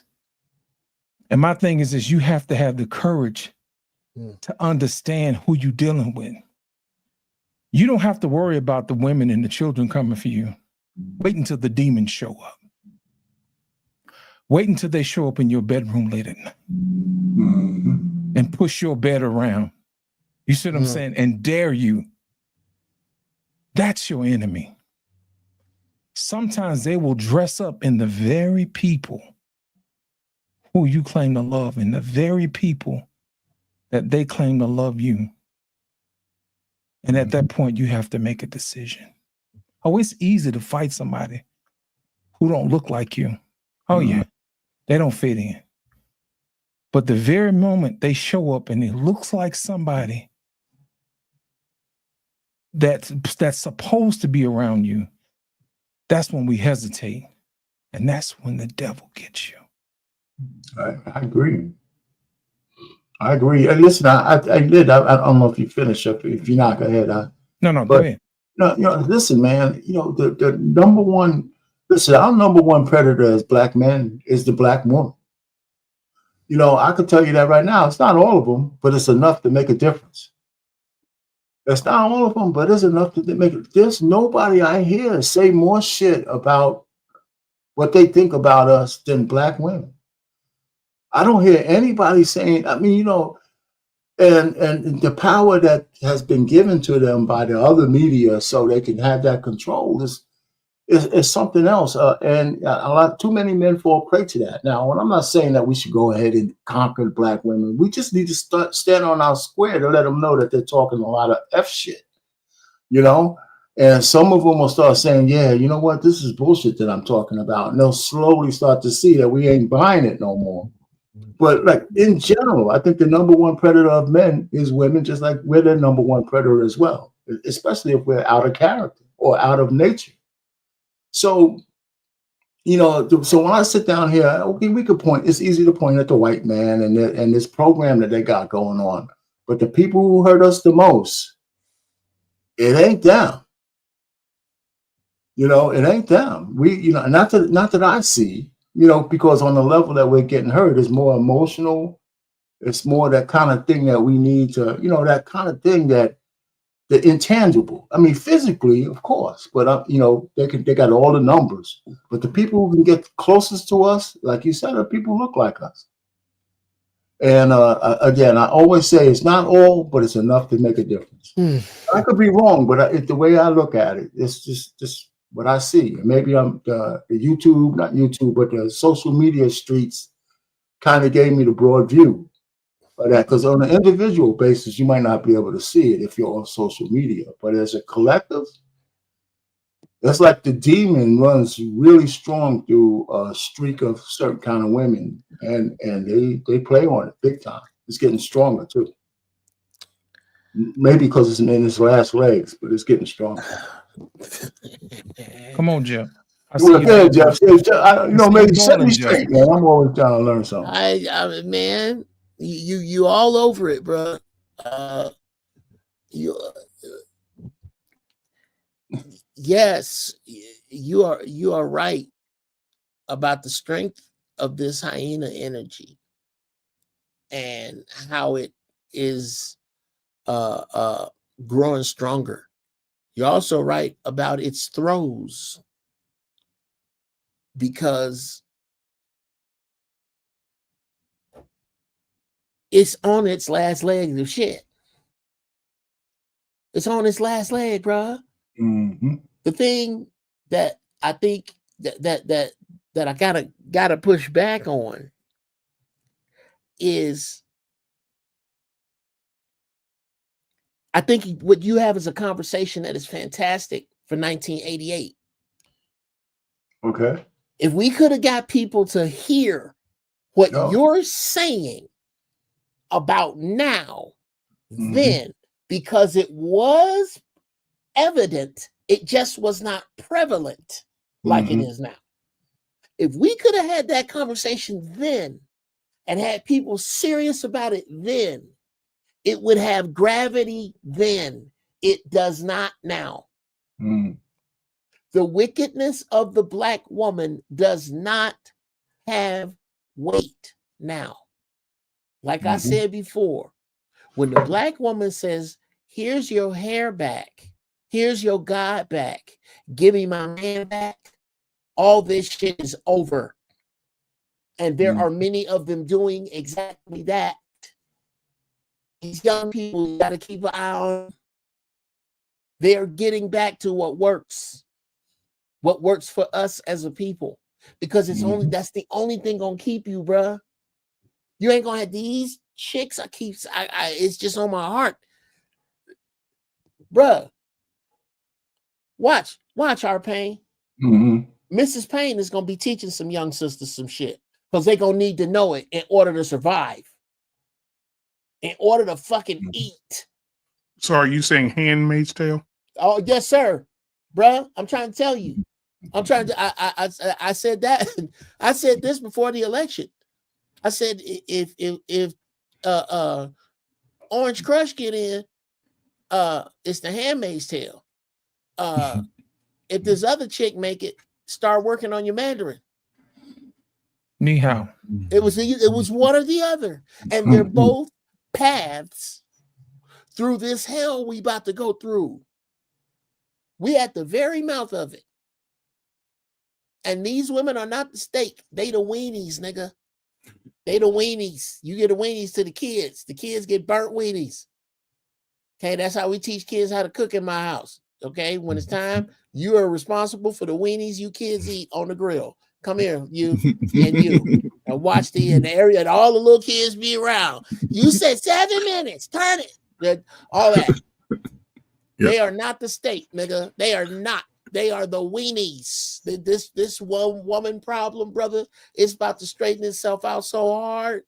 And my thing is you have to have the courage to understand who you're dealing with. You don't have to worry about the women and the children coming for you. Wait until the demons show up. Wait until they show up in your bedroom late at night and push your bed around. You see what I'm saying? And dare you. That's your enemy. Sometimes they will dress up in the very people who you claim to love and the very people that they claim to love you. And at that point, you have to make a decision. Oh, it's easy to fight somebody who don't look like you. Oh, yeah, they don't fit in. But the very moment they show up and it looks like somebody that's supposed to be around you, that's when we hesitate. And that's when the devil gets you. I agree. I agree. And listen, I don't know if you finish up. If you're not, go ahead. Go ahead. No, listen, man. The number one. Listen, our number one predator as black men is the black woman. I could tell you that right now. It's not all of them, but it's enough to make a difference. It's not all of them, but it's enough to make it. There's nobody I hear say more shit about what they think about us than black women. I don't hear anybody saying, and the power that has been given to them by the other media so they can have that control is something else. And too many men fall prey to that. Now, I'm not saying that we should go ahead and conquer black women. We just need to stand on our square to let them know that they're talking a lot of F shit, And some of them will start saying, yeah, you know what? This is bullshit that I'm talking about. And they'll slowly start to see that we ain't buying it no more. But like in general, I think the number one predator of men is women, just like we're the number one predator as well, especially if we're out of character or out of nature. So, so when I sit down here, okay, we could point, it's easy to point at the white man and this program that they got going on. But the people who hurt us the most, it ain't them. It ain't them. We, not that I see, because on the level that we're getting hurt is more emotional. It's more that kind of thing that we need to, that kind of thing that the intangible. I mean, physically, of course, but they got all the numbers. But the people who can get closest to us, like you said, are people who look like us. And again, I always say it's not all, but it's enough to make a difference. I could be wrong, but the way I look at it, it's just what I see. And maybe I'm the YouTube, not YouTube, but the social media streets kind of gave me the broad view of that. Because on an individual basis, you might not be able to see it if you're on social media. But as a collective, that's like the demon runs really strong through a streak of certain kind of women, and they play on it big time. It's getting stronger too. Maybe because it's in its last legs, but it's getting stronger. Come on, Jeff. Okay, Jeff. Maybe set me straight, man. I'm always trying to learn something. I man, you all over it, bro. Yes, you are right about the strength of this hyena energy and how it is growing stronger. You're also right about its throes, because it's on its last leg of shit. It's on its last leg, bruh. The thing that I think that I gotta push back on is I think what you have is a conversation that is fantastic for 1988. Okay. If we could have got people to hear what you're saying about now, then, because it was evident, it just was not prevalent like it is now. If we could have had that conversation then and had people serious about it then, it would have gravity then. It does not now. The wickedness of the black woman does not have weight now. Like I said before, when the black woman says, here's your hair back, here's your God back, give me my man back, all this shit is over. And there are many of them doing exactly that. These young people, you got to keep an eye on. They're getting back to what works for us as a people, because it's only, that's the only thing gonna keep you, bruh. You ain't gonna have these chicks. It's just on my heart, bruh. Watch our Payne. Mrs. Payne is gonna be teaching some young sisters some shit, because they're gonna need to know it in order to survive, in order to fucking eat. So are you saying Handmaid's Tale? Oh, yes, sir, bruh. I'm trying to tell you. I'm trying to. I said that. I said this before the election. I said if Orange Crush get in, it's the Handmaid's Tale. If this other chick make it, start working on your Mandarin. Ni hao. It was one or the other, and they're both paths through this hell we about to go through. We at the very mouth of it. And these women are not the steak. They the weenies, nigga. They the weenies. You get the weenies to the kids. The kids get burnt weenies. Okay, that's how we teach kids how to cook in my house. Okay, when it's time, you are responsible for the weenies you kids eat on the grill. Come here, you and you. And watch the area and all the little kids be around. You said 7 minutes. Turn it. All that. Yep. They are not the steak, nigga. They are not. They are the weenies. This one woman problem, brother, it's about to straighten itself out so hard.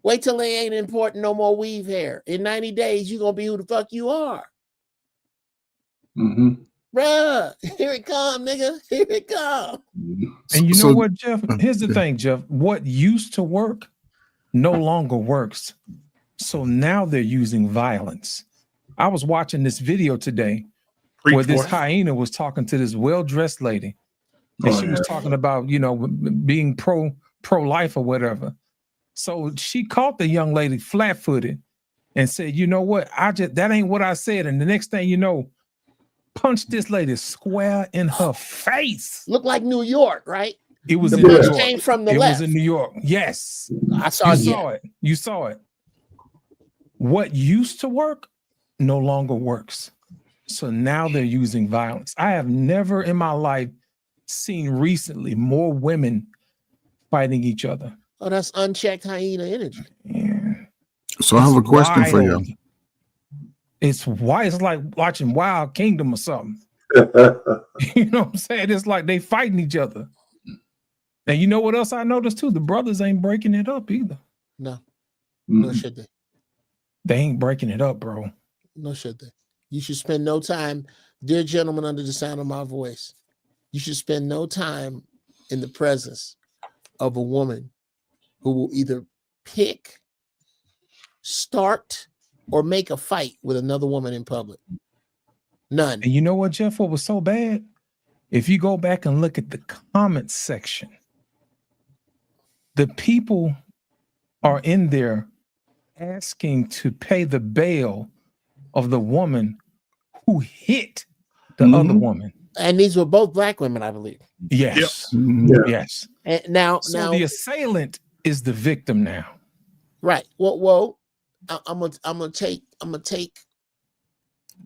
Wait till they ain't importing no more weave hair. In 90 days, you're going to be who the fuck you are. Bruh, here it come, nigga. Here it come. And you know what, Jeff? Here's the thing, Jeff. What used to work no longer works. So now they're using violence. I was watching this video today where this hyena was talking to this well-dressed lady, and she was talking about, you know, being pro-life or whatever. So she caught the young lady flat-footed and said, you know what, that ain't what I said. And the next thing you know, punched this lady square in her face. Looked like New York, right? It was the in New York. Came from the it left. was in New York. Yes. I saw you saw it. You saw it. What used to work no longer works. So now they're using violence. I have never in my life seen recently more women fighting each other. Oh, that's unchecked hyena energy. Yeah. So I have a question for you. It's like watching Wild Kingdom or something. You know what I'm saying? It's like they fighting each other. And you know what else I noticed too? The brothers ain't breaking it up either. No. No should they. They ain't breaking it up, bro. No should they. You should spend no time, dear gentlemen, under the sound of my voice. You should spend no time in the presence of a woman who will either pick, start, or make a fight with another woman in public. None. And you know what, Jeff? What was so bad? If you go back and look at the comment section, the people are in there asking to pay the bail of the woman who hit the other woman. And these were both black women, I believe. Yes. Yep. Yes. And now the assailant is the victim now. Right. Well, I'm gonna take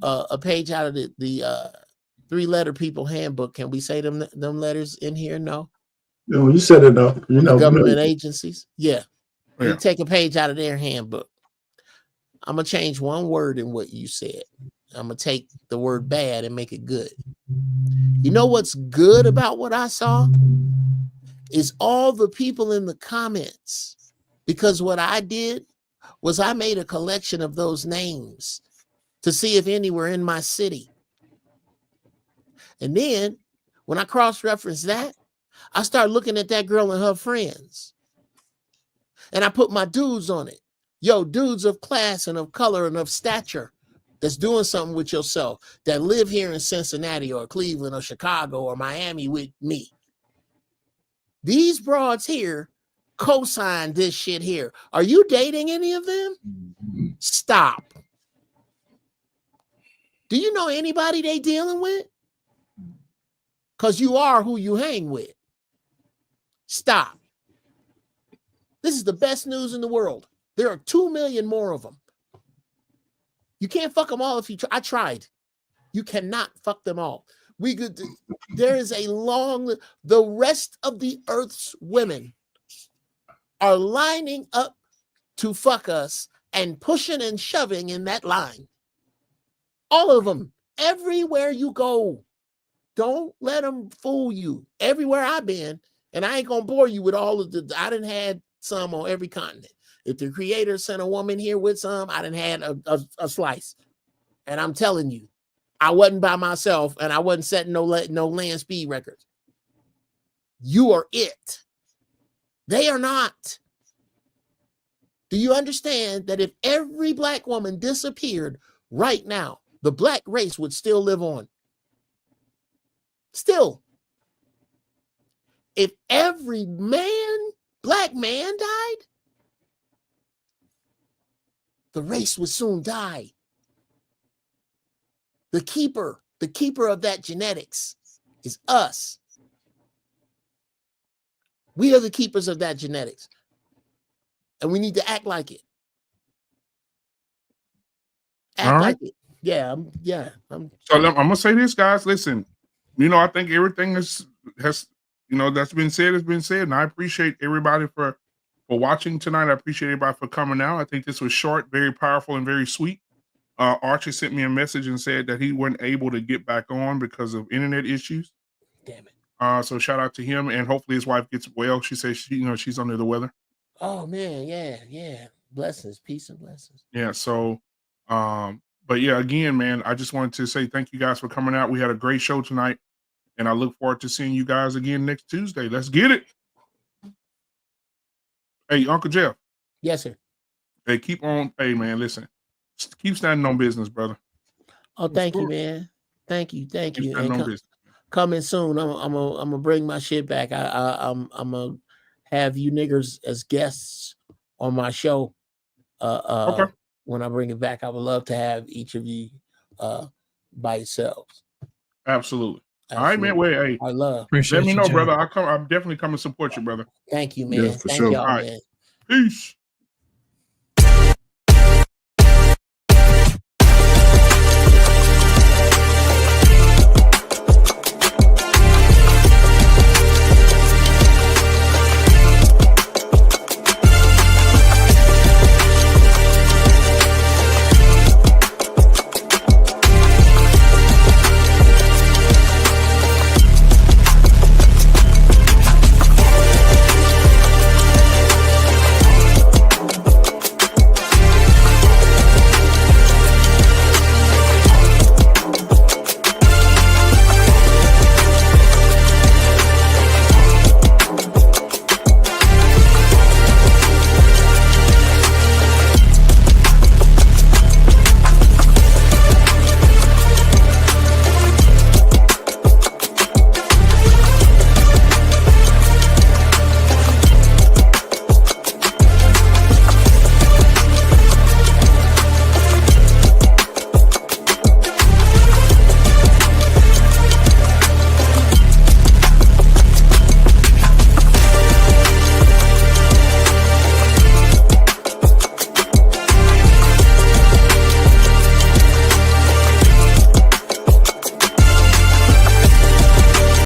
a page out of the 3-letter people handbook. Can we say them letters in here? No. No, you said enough. You know, the government agencies. Yeah. Yeah. You take a page out of their handbook. I'm gonna change one word in what you said. I'm gonna take the word bad and make it good. You know what's good about what I saw? Is all the people in the comments. Because what I did was I made a collection of those names to see if any were in my city. And then when I cross-referenced that, I started looking at that girl and her friends. And I put my dudes on it. Yo, dudes of class and of color and of stature that's doing something with yourself, that live here in Cincinnati or Cleveland or Chicago or Miami with me. These broads here co-signed this shit here. Are you dating any of them? Stop. Do you know anybody they dealing with? Because you are who you hang with. Stop. This is the best news in the world. There are 2 million more of them. You can't fuck them all if you try. I tried. You cannot fuck them all. There is a long, the rest of the earth's women are lining up to fuck us and pushing and shoving in that line. All of them, everywhere you go. Don't let them fool you. Everywhere I've been, and I ain't gonna bore you with all of the, I done had some on every continent. If the creator sent a woman here with some, I done had a slice. And I'm telling you, I wasn't by myself and I wasn't setting no land speed records. You are it. They are not. Do you understand that if every black woman disappeared right now, the black race would still live on? Still. If every black man died, the race would soon die. The keeper of that genetics is us. We are the keepers of that genetics. And we need to act like it. Act like it. Yeah, I'm So I'm gonna say this, guys. Listen, I think everything has that's been said has been said, and I appreciate everybody for watching tonight. I appreciate everybody for coming out. I think this was short, very powerful, and very sweet. Archie sent me a message and said that he wasn't able to get back on because of internet issues. Damn it. So shout out to him, and hopefully his wife gets well. She says she's under the weather. Oh man, yeah. Blessings, peace and blessings. Yeah. So, but yeah, again, man, I just wanted to say thank you guys for coming out. We had a great show tonight, and I look forward to seeing you guys again next Tuesday. Let's get it. Hey, Uncle Jeff. Yes, sir. Hey, keep on. Hey, man, listen. Keep standing on business, brother. Oh, thank you, man. Thank you. Keep standing on business. Coming soon. I'm gonna bring my shit back. I'm gonna have you niggers as guests on my show. Okay. When I bring it back, I would love to have each of you by yourselves. Absolutely. All right, man. Wait, hey. I love. Let me know, brother. I'm definitely come and support you, brother. Thank you, man. Yeah, for Thank sure. y'all, All right. man. Peace.